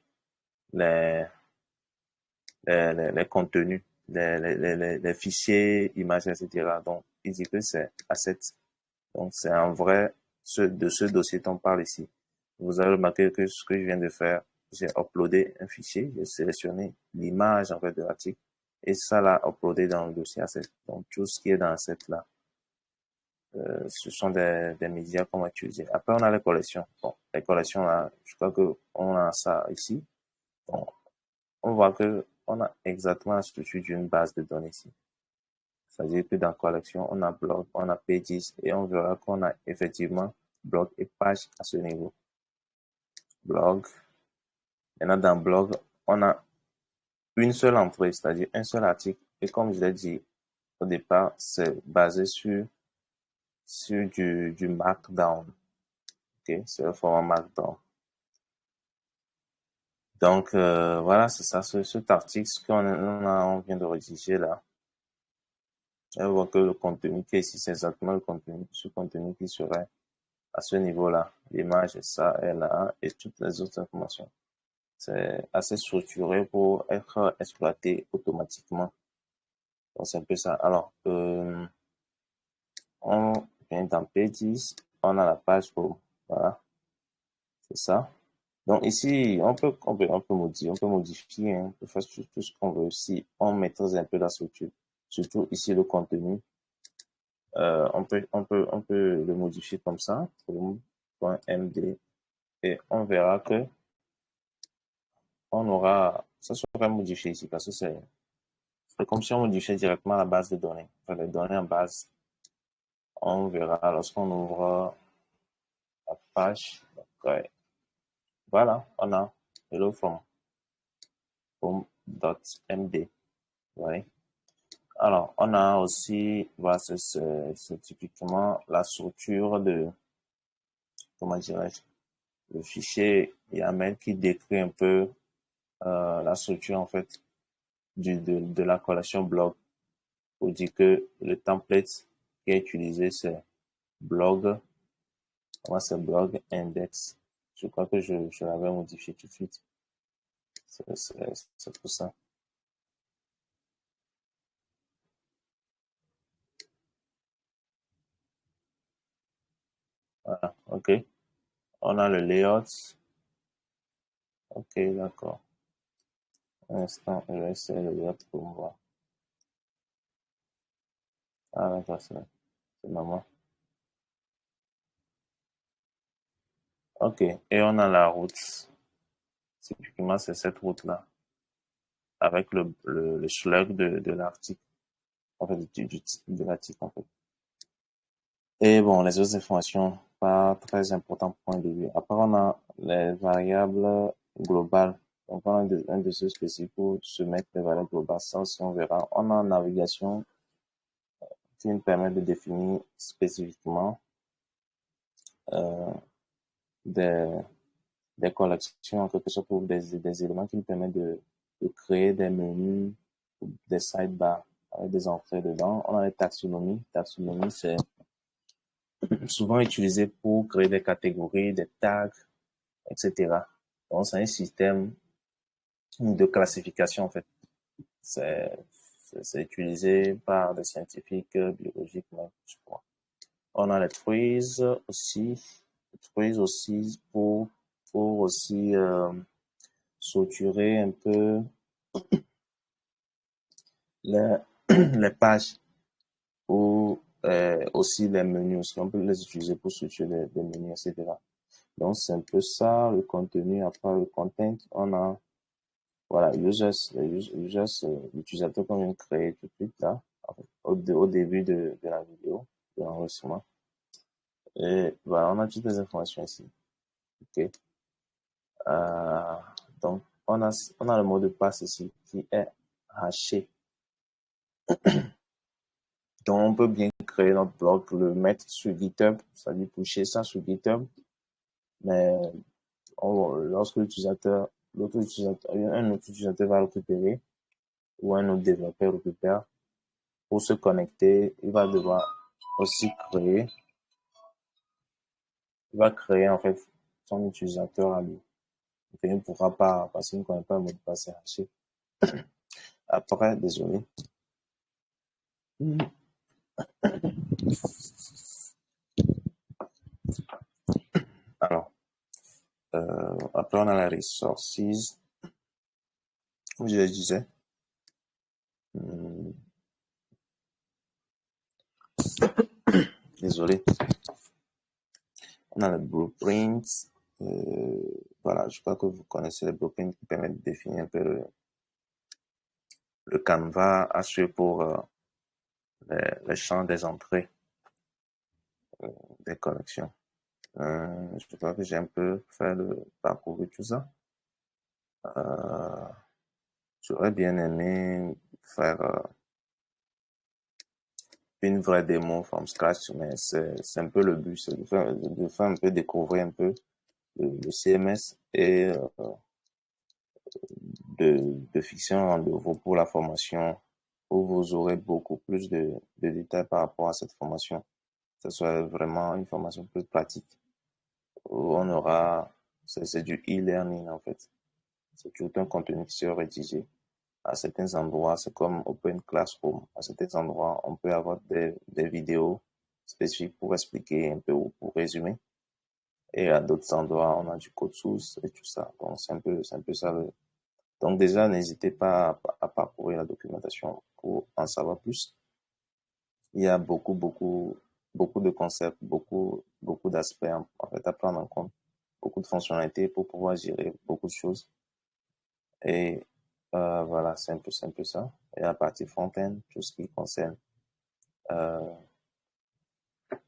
les, les contenus, les fichiers, images, etc. Donc, il dit que c'est asset. Donc, c'est un vrai, de ce dossier dont on parle ici. Vous avez remarqué que ce que je viens de faire, j'ai uploadé un fichier, j'ai sélectionné l'image, en fait, de l'article, et ça l'a uploadé dans le dossier asset. Donc, tout ce qui est dans asset là, ce sont des médias qu'on va utiliser. Après, on a les collections. Bon, les collections là, je crois que on a ça ici. Bon, on voit que on a exactement la structure d'une base de données ici. C'est-à-dire que dans collection, on a blog, on a pages et on verra qu'on a effectivement blog et page à ce niveau. Blog. Maintenant, dans blog, on a une seule entrée, c'est-à-dire un seul article. Et comme je l'ai dit au départ, c'est basé sur du markdown. Ok, c'est le format Markdown. Donc, voilà, c'est ça, cet article, ce on vient de rédiger là. On voit que le contenu qui est ici, c'est exactement le contenu, ce contenu qui serait à ce niveau-là. L'image est ça, est là, et toutes les autres informations. C'est assez structuré pour être exploité automatiquement. Donc, c'est un peu ça. Alors, on vient dans P10, on a la page home. Voilà, c'est ça. Donc ici, on peut modifier, hein, on peut faire tout ce qu'on veut. Si on maîtrise un peu la structure, surtout ici le contenu, on peut le modifier comme ça, .md, et on verra que on aura, ça sera modifié ici parce que c'est comme si on modifiait directement la base de données. Enfin, les données en base, on verra lorsqu'on ouvre la page. Donc, ouais. Voilà, on a hello from home.md. Ouais. Alors, on a aussi, voilà, c'est typiquement la structure de, comment dirais-je, le fichier YAML qui décrit un peu la structure en fait de la collection blog. Pour dire que le template qui est utilisé c'est blog, moi c'est blog index. Je crois que je l'avais modifié tout de suite. C'est pour ça. Voilà, ok. On a le layout. Ok, d'accord. Un instant, je vais essayer le layout pour voir. Ah, d'accord, c'est maman. Ok, et on a la route. Typiquement, c'est cette route-là, avec le slug de l'article, en fait, du titre de l'article, en fait. Et bon, les autres informations, pas très importantes pour un début. Après, on a les variables globales. Donc, on a un dessus spécifique pour se mettre les variables globales. Ça aussi, on verra. On a navigation qui nous permet de définir spécifiquement euh, des, des collections, en quelque sorte, pour des éléments qui nous permettent de créer des menus, des sidebars avec des entrées dedans. On a les taxonomies. Taxonomie, c'est souvent utilisé pour créer des catégories, des tags, etc. Donc, c'est un système de classification, en fait. C'est, c'est utilisé par des scientifiques biologiques, même, je crois. On a les trees aussi. Les trees aussi pour aussi structurer un peu les, les pages ou aussi les menus aussi. On peut les utiliser pour structurer des menus, etc. Donc, c'est un peu ça, le contenu. Après, le content, on a, voilà, users, l'utilisateur qu'on vient de créer tout de suite là, en fait, au début de la vidéo, de l'enregistrement. Et voilà, on a toutes les informations ici. OK. Euh, donc, on a le mot de passe ici qui est haché. Donc, on peut bien créer notre blog, le mettre sur GitHub, c'est-à-dire pusher ça sur GitHub. Mais lorsque l'autre utilisateur, un autre utilisateur va le récupérer ou un autre développeur récupère, pour se connecter, il va devoir aussi il va créer en fait son utilisateur à lui. Donc, il ne pourra pas, parce qu'il ne connaît pas le mot de passe haché. Après, désolé. Alors, après, on a la resources, comme je le disais. Désolé. On a le blueprint. Voilà, je crois que vous connaissez les blueprints qui permettent de définir un peu le canevas à suivre pour les champs des entrées des collections. Je crois que j'ai un peu fait le parcours de tout ça. J'aurais bien aimé faire une vraie démo from scratch, mais c'est un peu le but, c'est de faire un peu découvrir un peu le CMS et de fixer un rendez-vous pour la formation où vous aurez beaucoup plus de détails par rapport à cette formation. Que ce soit vraiment une formation plus pratique où on aura, c'est du e-learning en fait. C'est tout un contenu qui sera rédigé. À certains endroits, c'est comme Open Classroom. À certains endroits, on peut avoir des vidéos spécifiques pour expliquer un peu ou pour résumer. Et à d'autres endroits, on a du code source et tout ça. Donc, c'est un peu ça. Donc, déjà, n'hésitez pas à parcourir la documentation pour en savoir plus. Il y a beaucoup de concepts, beaucoup d'aspects en fait à prendre en compte, beaucoup de fonctionnalités pour pouvoir gérer beaucoup de choses. Et voilà, c'est un peu ça. Et la partie front-end, tout ce qui concerne euh,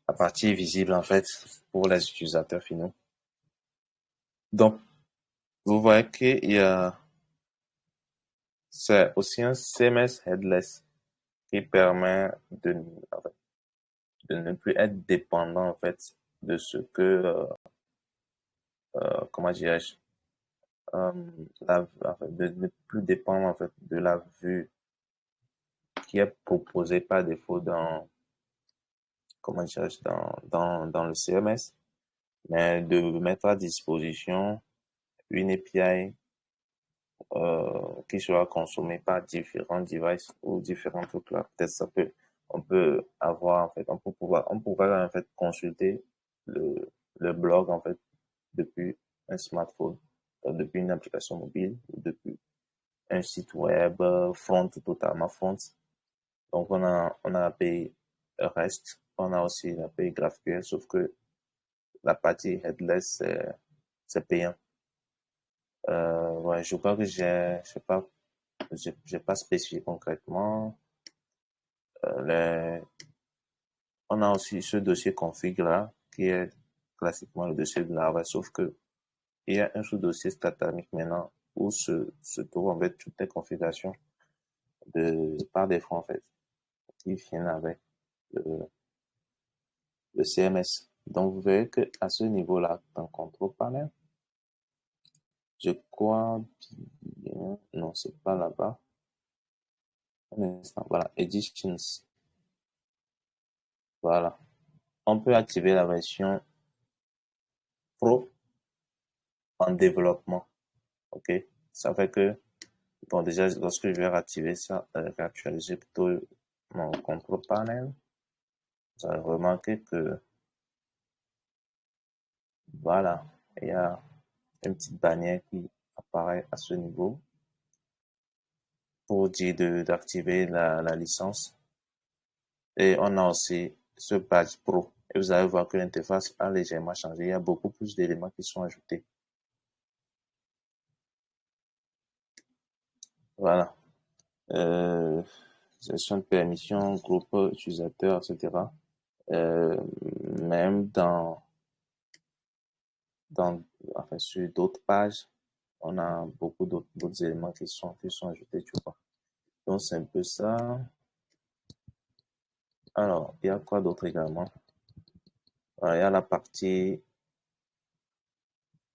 la partie visible en fait pour les utilisateurs finaux. Donc, vous voyez qu'il y a, c'est aussi un CMS headless qui permet en fait, de ne plus être dépendant en fait de ce que, comment dirais-je, euh, en fait, de ne plus dépendre en fait de la vue qui est proposée par défaut comment dirais-je, dans le CMS, mais de mettre à disposition une API qui sera consommée par différents devices ou différents trucs là. Peut-être on peut avoir en fait, on pourra en fait consulter le blog en fait depuis un smartphone, depuis une application mobile ou depuis un site web front, totalement front. Donc on a l'API REST, on a aussi l'API GraphQL, sauf que la partie headless c'est payant. Ouais, je crois que j'ai pas spécifié concrètement. Les, on a aussi ce dossier config là, qui est classiquement le dossier de la sauf que il y a un sous-dossier Statamic maintenant où se trouvent en fait toutes les configurations par défaut en fait, qui viennent avec le, le CMS. Donc vous verrez que à ce niveau-là, dans Control Panel, je crois bien, non, c'est pas là-bas. Un instant, voilà, Editions. Voilà. On peut activer la version Pro en développement. OK? Ça fait que, bon, déjà, lorsque je vais réactiver ça, réactualiser plutôt mon contrôle panel, vous allez remarquer que, voilà, il y a une petite bannière qui apparaît à ce niveau pour dire d'activer la licence. Et on a aussi ce badge Pro. Et vous allez voir que l'interface a légèrement changé. Il y a beaucoup plus d'éléments qui sont ajoutés. Voilà. Euh, gestion de permission, groupe utilisateur, etc. Euh, même dans, enfin, sur d'autres pages, on a beaucoup d'autres éléments qui sont ajoutés, tu vois. Donc, c'est un peu ça. Alors, il y a quoi d'autre également? Il y a la partie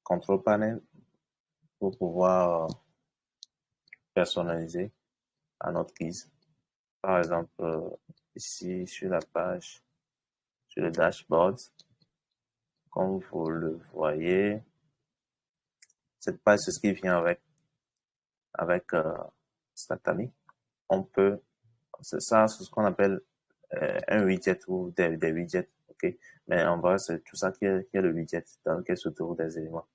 control panel pour pouvoir personnaliser à notre guise. Par exemple, ici, sur la page, sur le dashboard, comme vous le voyez, cette page, c'est ce qui vient avec Statami. On peut, c'est ça, c'est ce qu'on appelle un widget ou des widgets, ok? Mais en vrai, c'est tout ça qui est le widget dans lequel se trouvent des éléments.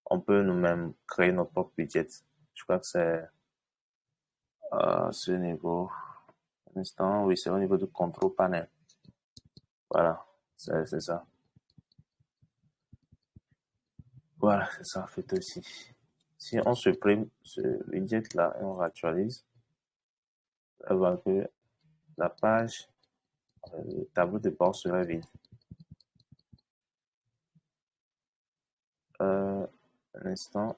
On peut nous-mêmes créer notre propre widget. Je crois que c'est à ce niveau. Un instant, oui, c'est au niveau du control panel. Voilà, c'est ça. Voilà, c'est ça, fait aussi. Si on supprime ce widget-là et on réactualise, on va voir que la page, le tableau de bord sera vide. Un instant.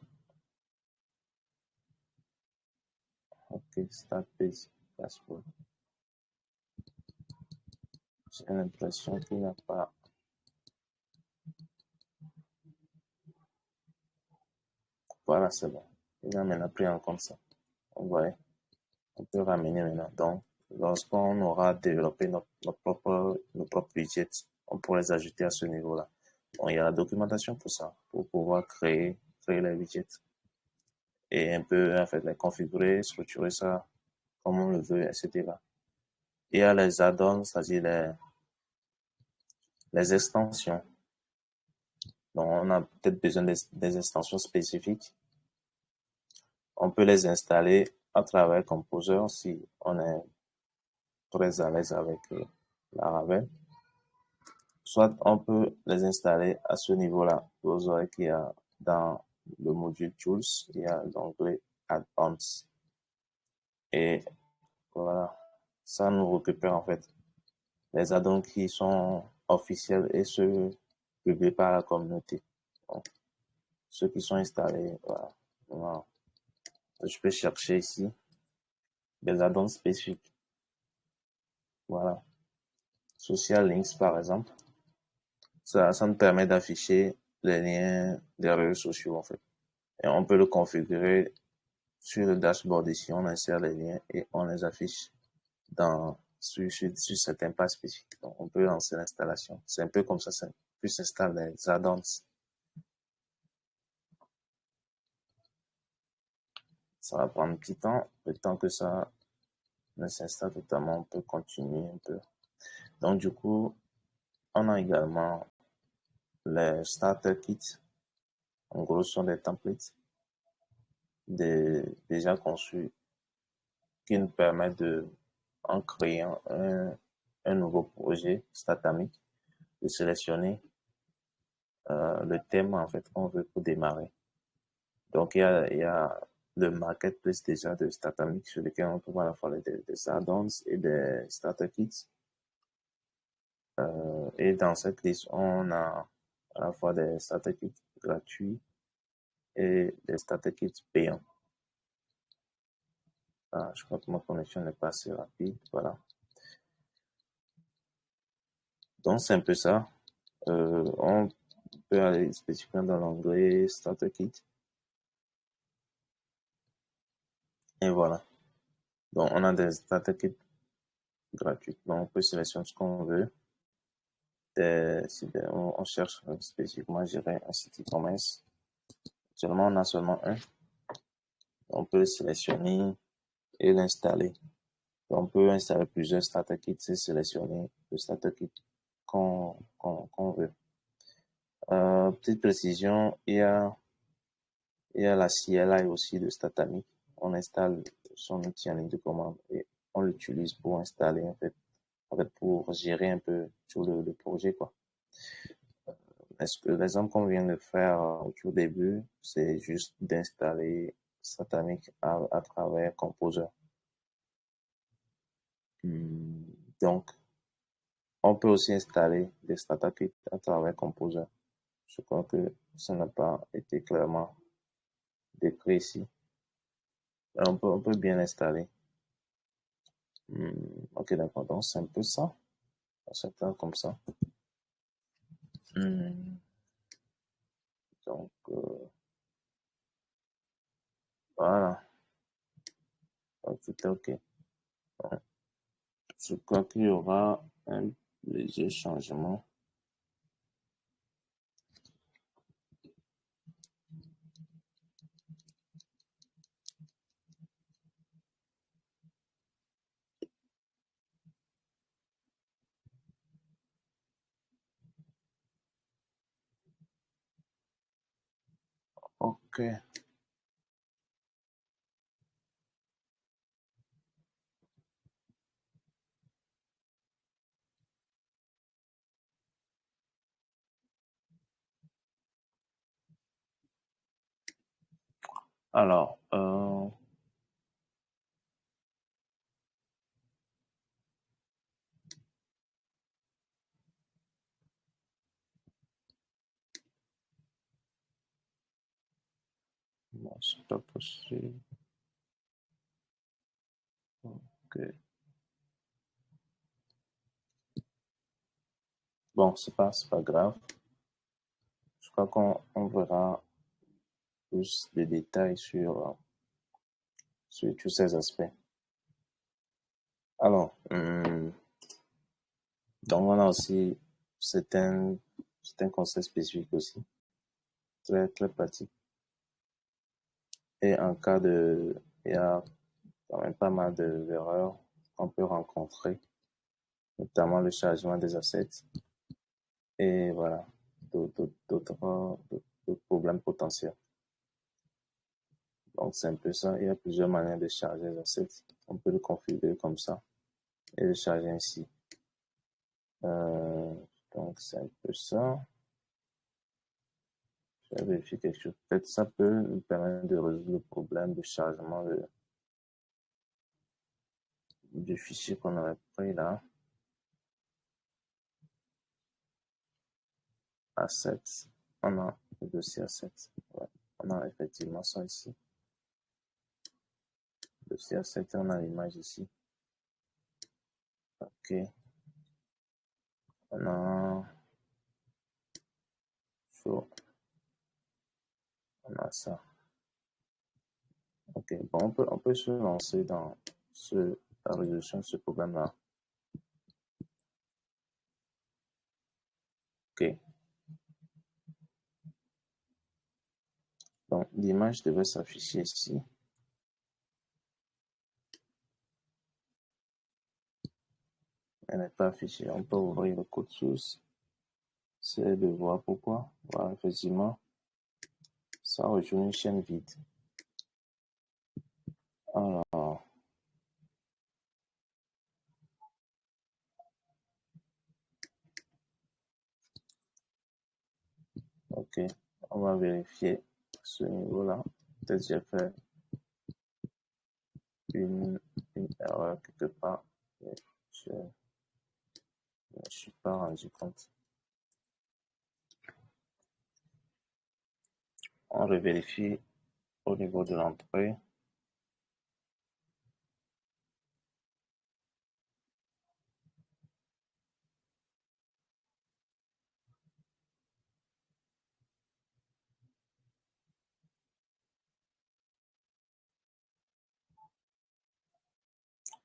Ok, start page dashboard. J'ai l'impression qu'il n'a pas... Voilà, c'est bon. Il a maintenant pris en compte ça. Vous voyez, on peut ramener maintenant. Donc, lorsqu'on aura développé nos propres budgets, on pourrait les ajouter à ce niveau-là. Bon, il y a la documentation pour ça, pour pouvoir créer les widgets et un peu, en fait, les configurer, structurer ça comme on le veut, etc. Il y a les add-ons, c'est-à-dire les extensions. Donc, on a peut-être besoin des extensions spécifiques. On peut les installer à travers Composer si on est très à l'aise avec Laravel. Soit on peut les installer à ce niveau-là. Vous aurez qu'il y a dans le module Tools, il y a l'onglet Add-ons. Et voilà, ça nous récupère en fait les add-ons qui sont officiels et ceux publiés par la communauté. Donc, ceux qui sont installés, voilà. Voilà. Je peux chercher ici des add-ons spécifiques. Voilà. Social Links, par exemple. Ça nous permet d'afficher les liens des réseaux sociaux, en fait. Et on peut le configurer sur le dashboard ici. On insère les liens et on les affiche sur certains pages spécifiques. Donc, on peut lancer l'installation. C'est un peu comme ça, puis s'installe les add-ons. Ça va prendre un petit temps. Le temps que ça ne s'installe totalement, on peut continuer un peu. Donc, du coup, on a également les starter kits. En gros, ce sont des templates déjà conçus qui nous permettent de, en créant un nouveau projet Statamic, de sélectionner le thème en fait qu'on veut pour démarrer. Donc il y a le marketplace déjà de Statamic sur lequel on trouve à la fois des add-ons et des starter kits. Et dans cette liste, on a à la fois des starter kits gratuits et des starter kits payants. Ah, je crois que ma connexion n'est pas assez rapide. Voilà. Donc c'est un peu ça. On peut aller spécifiquement dans l'onglet Starter Kit. Et voilà. Donc on a des Starter Kits gratuits. Donc on peut sélectionner ce qu'on veut. On cherche spécifiquement, je dirais, un site e-commerce. Seulement, on a seulement un. On peut le sélectionner et l'installer. On peut installer plusieurs Starter Kits et sélectionner le Starter Kit qu'on veut. Petite précision, il y a la CLI aussi de Statamic. On installe son outil en ligne de commande et on l'utilise pour installer, en fait, pour gérer un peu tout le projet, quoi. Est-ce que l'exemple qu'on vient de faire au tout début, c'est juste d'installer Statamic à travers Composer. Donc, on peut aussi installer des Statamic à travers Composer. Je crois que ça n'a pas été clairement décrit ici. On peut bien installer. Ok, d'accord. Donc, c'est un peu ça. C'est comme ça. Donc, voilà. Donc, tout est ok. Donc, je crois qu'il y aura un léger changement. Ok. Alors, non, c'est pas possible. Ok. Bon, c'est pas grave. Je crois qu'on verra plus de détails sur tous ces aspects. Alors, donc on a aussi certains conseils spécifiques aussi, très, très pratiques. Et en cas il y a quand même pas mal d'erreurs qu'on peut rencontrer, notamment le chargement des assets et voilà, d'autres problèmes potentiels. Donc, c'est un peu ça. Il y a plusieurs manières de charger les assets. On peut le configurer comme ça et le charger ainsi. Euh, donc, c'est un peu ça. Je vais vérifier quelque chose. Peut-être ça peut nous permettre de résoudre le problème de chargement du fichier qu'on avait pris là. Assets. On a le dossier assets. Ouais. On a effectivement ça ici. Le dossier assets, on a l'image ici. OK. On a so, on a ça. OK. Bon, on peut se lancer dans la résolution de ce problème-là. OK. Donc, l'image devait s'afficher ici. Elle n'est pas affichée. On peut ouvrir le code source. C'est de voir pourquoi. Voilà, effectivement, ça rejoint une chaîne vide. Alors, OK. On va vérifier ce niveau-là. Peut-être j'ai fait une erreur quelque part. Mais je ne me suis pas rendu compte. On revérifie au niveau de l'entrée.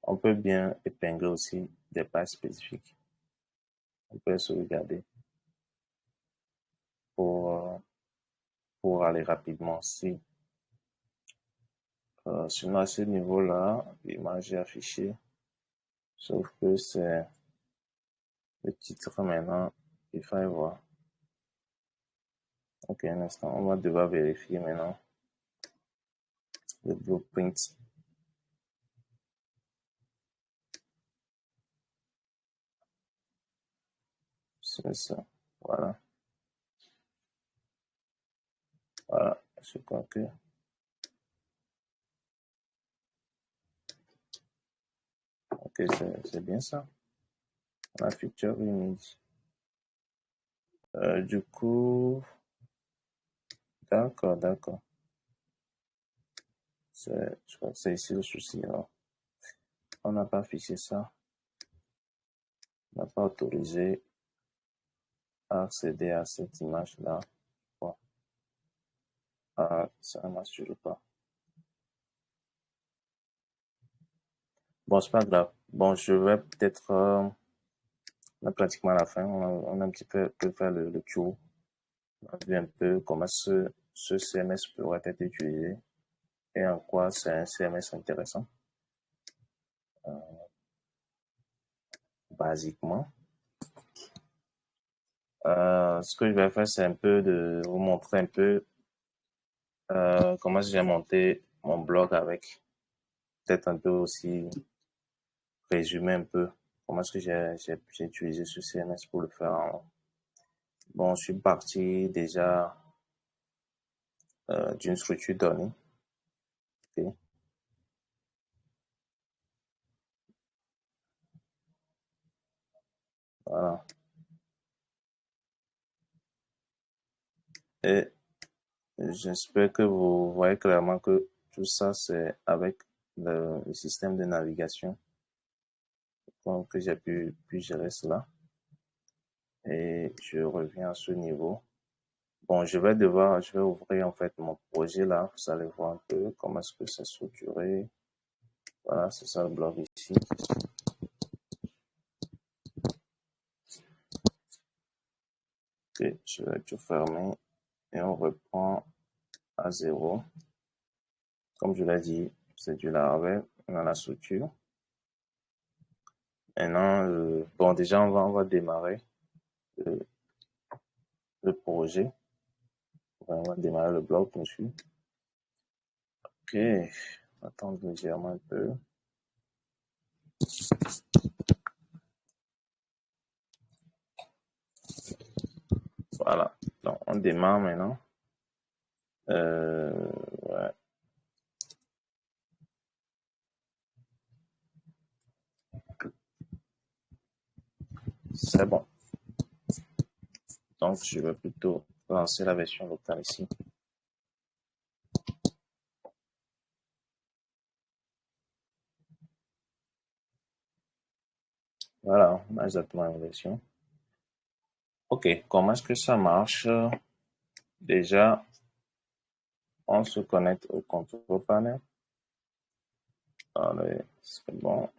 On peut bien épingler aussi des pages spécifiques. On peut sauvegarder pour, pour aller rapidement. Si sinon à ce niveau-là, l'image est affichée, sauf que c'est le titre maintenant, il faut y voir. Ok, un instant, on va devoir vérifier maintenant le blueprint. C'est ça, voilà. Voilà, je crois que ok, c'est bien ça. La feature image. Du coup, d'accord, d'accord. Je crois que c'est ici le souci. Alors. On n'a pas affiché ça. On n'a pas autorisé à accéder à cette image-là. Bon. Ah, ça ne m'assure pas. Bon, c'est pas grave. Bon, je vais peut-être... on a pratiquement à la fin. On a un petit peu fait le tour. On a vu un peu comment ce CMS pourrait être utilisé et en quoi c'est un CMS intéressant. Basiquement. Ce que je vais faire, c'est un peu de vous montrer un peu comment j'ai monté mon blog avec. Peut-être un peu aussi résumer un peu comment est-ce que j'ai utilisé ce CMS pour le faire. Bon, je suis parti déjà d'une structure donnée. Okay. Voilà. Et j'espère que vous voyez clairement que tout ça, c'est avec le système de navigation que j'ai pu gérer cela. et je reviens à ce niveau. Bon, je vais ouvrir en fait mon projet là. Vous allez voir un peu comment est-ce que c'est structuré. Voilà, c'est ça le blog ici. Ok, je vais tout fermer et on reprend à zéro. Comme je l'ai dit, c'est du Laravel, on a la structure. Maintenant, bon, déjà, on va démarrer le, le projet. On va démarrer le blog dessus. Ok, attendre légèrement un peu. Voilà, donc on démarre maintenant. Ouais. C'est bon. Donc, je vais plutôt lancer la version locale ici. Voilà, on a exactement la version. Ok, comment est-ce que ça marche? Déjà, on se connecte au control panel. Allez, c'est bon.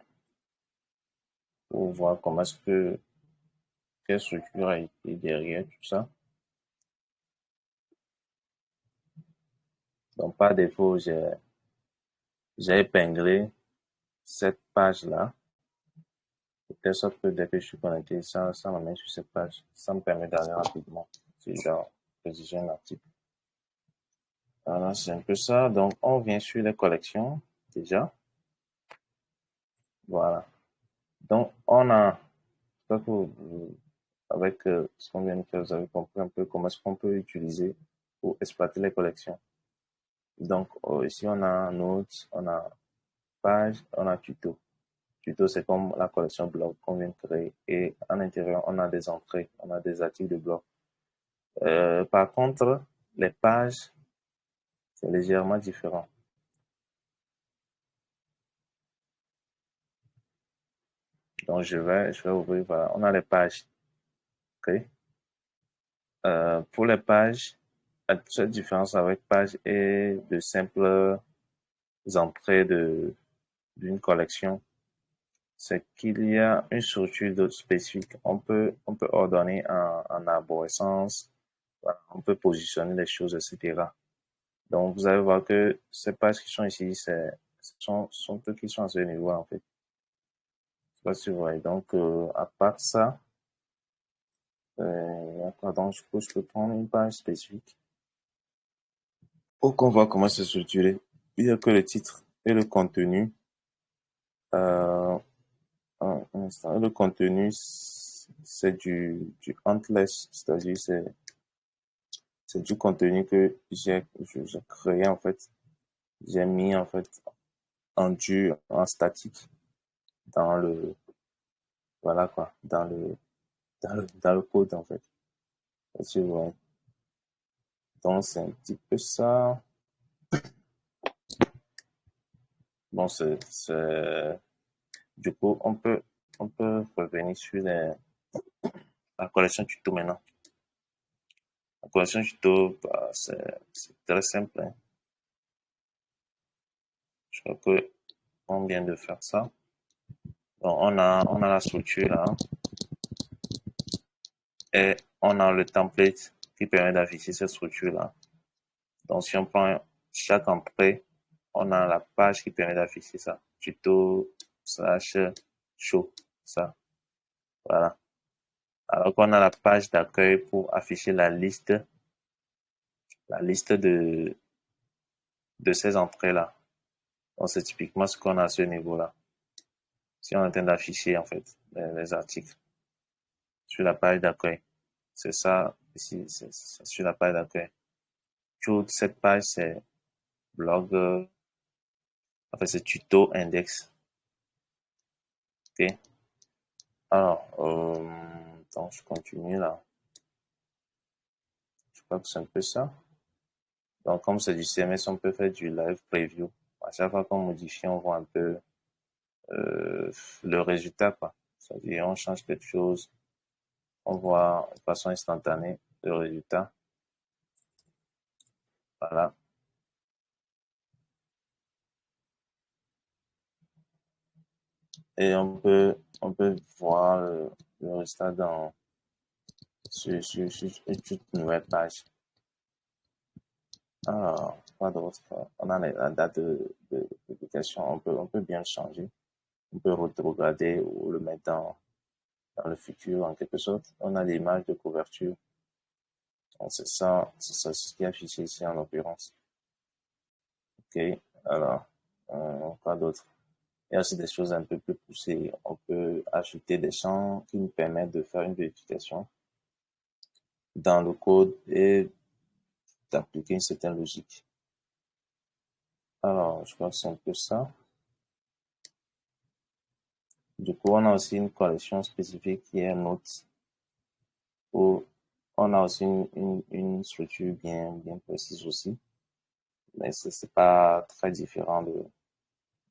Pour voir comment est-ce que, quelle structure a été derrière tout ça. Donc, par défaut, j'ai épinglé cette page-là. De telle sorte que dès que je suis connecté, ça m'amène sur cette page. Ça me permet d'aller rapidement. C'est genre, rédiger un article. Voilà, c'est un peu ça. Donc, on vient sur les collections, déjà. Voilà. Donc, on a, j'espère que avec ce qu'on vient de faire, vous avez compris un peu comment est-ce qu'on peut utiliser pour exploiter les collections. Donc, ici, on a notes, on a page, on a tuto. Tuto, c'est comme la collection blog qu'on vient de créer. Et à l'intérieur, on a des entrées, on a des articles de blog. Par contre, les pages, c'est légèrement différent. Donc, je vais ouvrir, voilà, on a les pages. OK? Pour les pages, la seule différence avec page est de simples entrées d'une collection. C'est qu'il y a une structure d'autres spécifique. On peut ordonner en arborescence, voilà, on peut positionner les choses, etc. Donc, vous allez voir que ces pages qui sont ici, sont eux qui sont à ce niveau, en fait. Je sais pas si vous voyez. Donc, à part ça, donc, je peux prendre une page spécifique pour qu'on voit comment c'est structuré. Il n'y a que le titre et le contenu. Euh, un instant. Le contenu, c'est du huntless, c'est-à-dire c'est du contenu que j'ai créé, en fait. J'ai mis, en fait, en statique dans le, voilà quoi, dans le code, en fait. Tu vois. Donc, c'est un petit peu ça. Bon, du coup, on peut revenir sur la collection tuto maintenant. La collection tuto, bah, c'est très simple, hein. Je crois que on vient de faire ça. Donc, on a la structure là et on a le template qui permet d'afficher cette structure là. Donc, si on prend chaque entrée, on a la page qui permet d'afficher ça. Tuto slash show, ça. Voilà. Alors qu'on a la page d'accueil pour afficher la liste de ces entrées-là. Donc, c'est typiquement ce qu'on a à ce niveau-là. Si on est en train d'afficher, en fait, les articles sur la page d'accueil. C'est ça, ici, c'est sur la page d'accueil. Toute cette page, c'est blog, en fait, c'est tuto index. OK. Alors, donc, je continue là. Je crois que c'est un peu ça. Donc, comme c'est du CMS, on peut faire du live preview. À chaque fois qu'on modifie, on voit un peu le résultat, quoi. C'est-à-dire, on change quelque chose, on voit de façon instantanée le résultat. Voilà. Et on peut voir le résultat sur une toute nouvelle page. Alors, quoi d'autre? On a la date de publication. On peut bien le changer. On peut regarder ou le mettre dans le futur, en quelque sorte. On a l'image de couverture. Donc, c'est ce qui est affiché ici en l'occurrence. OK. Alors, quoi d'autre? Il y a aussi des choses un peu plus poussées. On peut ajouter des champs qui nous permettent de faire une vérification dans le code et d'appliquer une certaine logique. Alors, je crois que c'est un peu ça. Du coup, on a aussi une collection spécifique qui est Notes, où on a aussi une structure bien précise aussi. Mais c'est pas très différent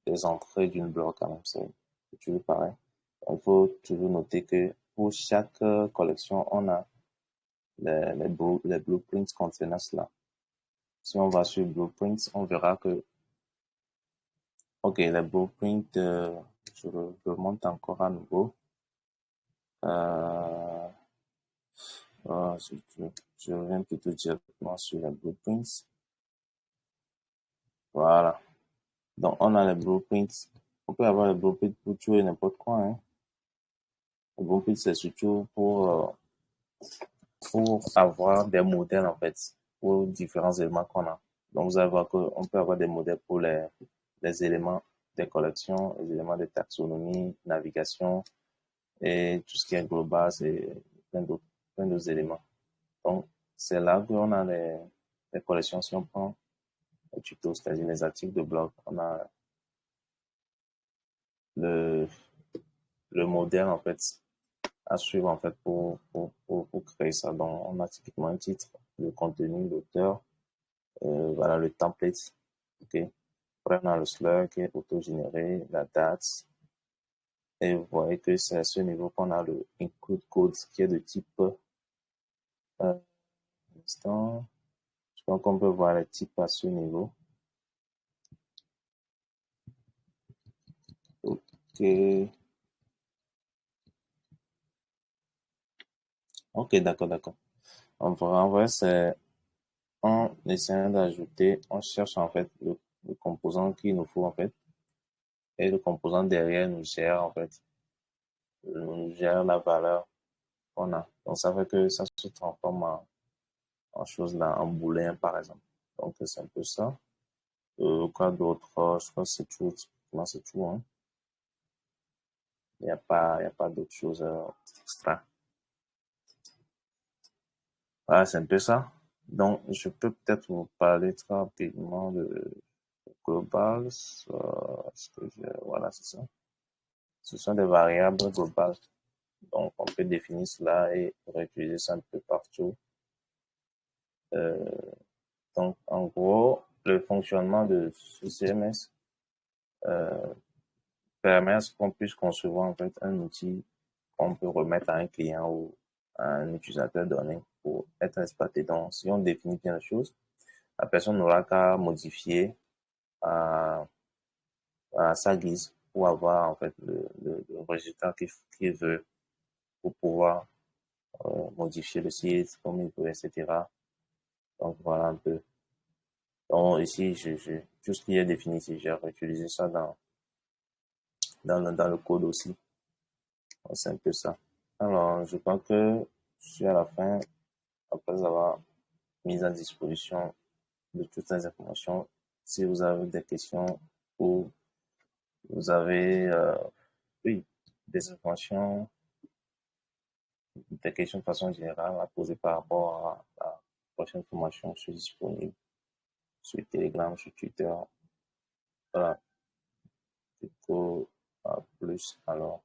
des entrées d'une blog quand même, c'est toujours pareil. Il faut toujours noter que pour chaque collection, on a les blueprints contenant cela. Si on va sur blueprints, on verra que, ok, les blueprints, je remonte encore à nouveau. Euh, je reviens plutôt directement sur les blueprints. Voilà. Donc, on a les blueprints. On peut avoir les blueprints pour tout et n'importe quoi, hein. Les blueprints, c'est surtout pour avoir des modèles, en fait, pour différents éléments qu'on a. Donc, vous allez voir qu'on peut avoir des modèles pour les éléments des collections, les éléments de taxonomie, navigation et tout ce qui est global, c'est plein d'autres éléments. Donc, c'est là qu'on a les collections. Si on prend les tutos, c'est-à-dire les articles de blog, on a le, le modèle, en fait, à suivre, en fait, pour créer ça. Donc, on a typiquement un titre, le contenu, l'auteur, voilà, le template. OK. Après, on a le slug qui est auto-généré, la date. Et vous voyez que c'est à ce niveau qu'on a le include code qui est de type instant. Je pense qu'on peut voir les types à ce niveau. OK. OK, d'accord. En vrai, c'est en essayant d'ajouter, on cherche en fait le composant qu'il nous faut en fait. Et le composant derrière nous gère en fait, nous gère la valeur qu'on a. Donc ça fait que ça se transforme en chose là, en booléen par exemple. Donc c'est un peu ça. Quoi d'autre? Je crois que c'est tout. Non, c'est tout, hein. Il y a pas d'autre chose extra. Voilà, c'est un peu ça. Donc, je peux peut-être vous parler très rapidement de global. Voilà, c'est ça. Ce sont des variables globales. Donc, on peut définir cela et réutiliser ça un peu partout. Euh, donc, en gros, le fonctionnement de ce CMS permet à ce qu'on puisse concevoir en fait un outil qu'on peut remettre à un client ou à un utilisateur donné pour être exploité. Donc, si on définit bien les choses, la personne n'aura qu'à modifier à, à sa guise pour avoir en fait le résultat qu'il veut pour pouvoir modifier le site comme il veut, etc. Donc, voilà un peu. Donc, ici, tout ce qui est défini ici, j'ai réutilisé ça dans le code aussi. C'est un peu ça. Alors, je crois que je suis à la fin, après avoir mis à disposition de toutes les informations. Si vous avez des questions ou vous avez, oui, des informations, des questions de façon générale à poser par rapport à la prochaine formation, je suis disponible sur Telegram, sur Twitter. Voilà, du coup, à plus alors.